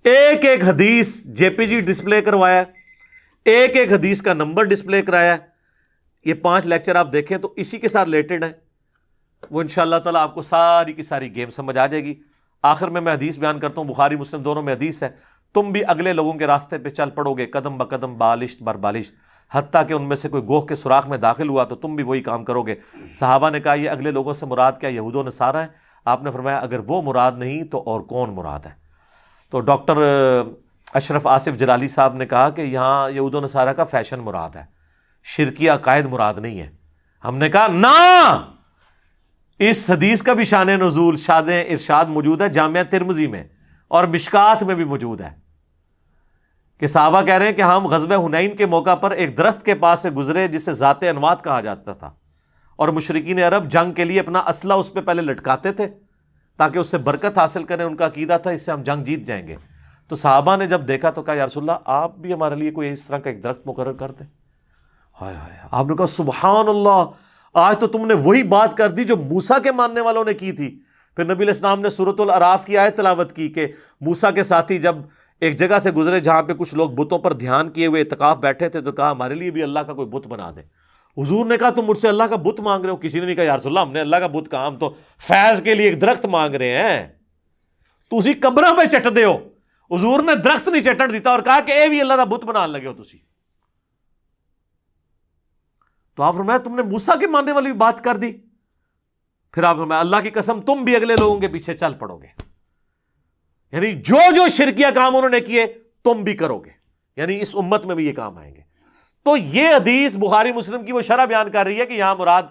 ایک ایک حدیث جے پی جی ڈسپلے کروایا ہے، ایک ایک حدیث کا نمبر ڈسپلے کرایا ہے. یہ 5 لیکچر آپ دیکھیں تو اسی کے ساتھ ریلیٹڈ ہیں. وہ انشاءاللہ تعالیٰ آپ کو ساری کی ساری گیم سمجھ آ جائے گی. آخر میں حدیث بیان کرتا ہوں، بخاری مسلم دونوں میں حدیث ہے، تم بھی اگلے لوگوں کے راستے پہ چل پڑو گے قدم بقدم بالشت بر بالشت، حتیٰ کہ ان میں سے کوئی گوہ کے سوراخ میں داخل ہوا تو تم بھی وہی کام کرو گے. صحابہ نے کہا یہ اگلے لوگوں سے مراد کیا یہود و نصارہ ہیں؟ آپ نے فرمایا اگر وہ مراد نہیں تو اور کون مراد ہے؟ تو ڈاکٹر اشرف آصف جلالی صاحب نے کہا کہ یہاں یہود و نصارہ کا فیشن مراد ہے، شرکیہ عقائد مراد نہیں ہے. ہم نے کہا نا، اس حدیث کا بھی شان نزول شاد ارشاد موجود ہے جامعہ ترمذی میں اور مشکات میں بھی موجود ہے کہ صحابہ کہہ رہے ہیں کہ ہم غزوہ حنین کے موقع پر ایک درخت کے پاس سے گزرے جسے ذات انوات کہا جاتا تھا، اور مشرکین عرب جنگ کے لیے اپنا اسلحہ اس پہ پہلے لٹکاتے تھے تاکہ اس سے برکت حاصل کریں، ان کا عقیدہ تھا اس سے ہم جنگ جیت جائیں گے۔ تو صحابہ نے جب دیکھا تو کہا یا رسول اللہ آپ بھی ہمارے لیے کوئی اس طرح کا ایک درخت مقرر کر دیں۔ ہائے ہائے، آپ نے کہا سبحان اللہ، آج تو تم نے وہی بات کر دی جو موسیٰ کے ماننے والوں نے کی تھی۔ پھر نبی علیہ السلام نے سورۃ الاعراف کی آیت تلاوت کی کہ موسیٰ کے ساتھی جب ایک جگہ سے گزرے جہاں پہ کچھ لوگ بتوں پر دھیان کیے ہوئے اعتکاف بیٹھے تھے، تو کہا ہمارے لیے بھی اللہ کا کوئی بت بنا دے۔ حضور نے کہا تم مجھ سے اللہ کا بت مانگ رہے ہو؟ کسی نے نہیں کہا یا رسول اللہ ہم نے اللہ کا بت کہا، ہم تو فیض کے لیے ایک درخت مانگ رہے ہیں، تو اسی قبرہ پہ چٹ دے ہو۔ حضور نے درخت نہیں چٹن دیتا اور کہا کہ اے بھی اللہ کا بت بنان لگے ہو تسی۔ تو آپ فرمایا تم نے موسیٰ کے ماننے والی بات کر دی۔ پھر آپ فرمایا اللہ کی قسم تم بھی اگلے لوگوں کے پیچھے چل پڑو گے، یعنی جو جو شرکیہ کام انہوں نے کیے تم بھی کرو گے، یعنی اس امت میں بھی یہ کام آئیں گے۔ تو یہ حدیث بخاری مسلم کی وہ شرح بیان کر رہی ہے کہ یہاں مراد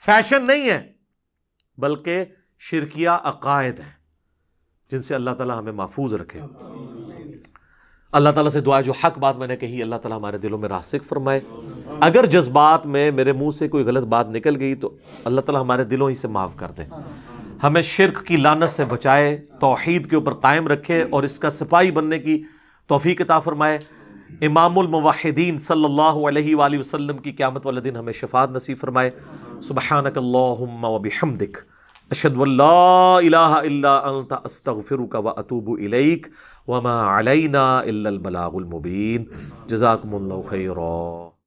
فیشن نہیں ہے بلکہ شرکیہ عقائد ہیں جن سے اللہ تعالی ہمیں محفوظ رکھے۔ اللہ تعالیٰ سے دعا ہے جو حق بات میں نے کہی اللہ تعالیٰ ہمارے دلوں میں راسخ فرمائے، اگر جذبات میں میرے منہ سے کوئی غلط بات نکل گئی تو اللہ تعالیٰ ہمارے دلوں ہی سے معاف کر دے، ہمیں شرک کی لعنت سے بچائے، توحید کے اوپر قائم رکھے اور اس کا سپاہی بننے کی توفیق عطا فرمائے۔ امام الموحدین صلی اللہ علیہ وآلہ وسلم کی قیامت والے دن ہمیں شفاعت نصیب فرمائے۔ سبحانک اللہم وبحمدک اشہد ان لا الہ الا انت استغفرک واتوب الیک وما علینا الا البلاغ المبین۔ جزاکم اللہ خیرا۔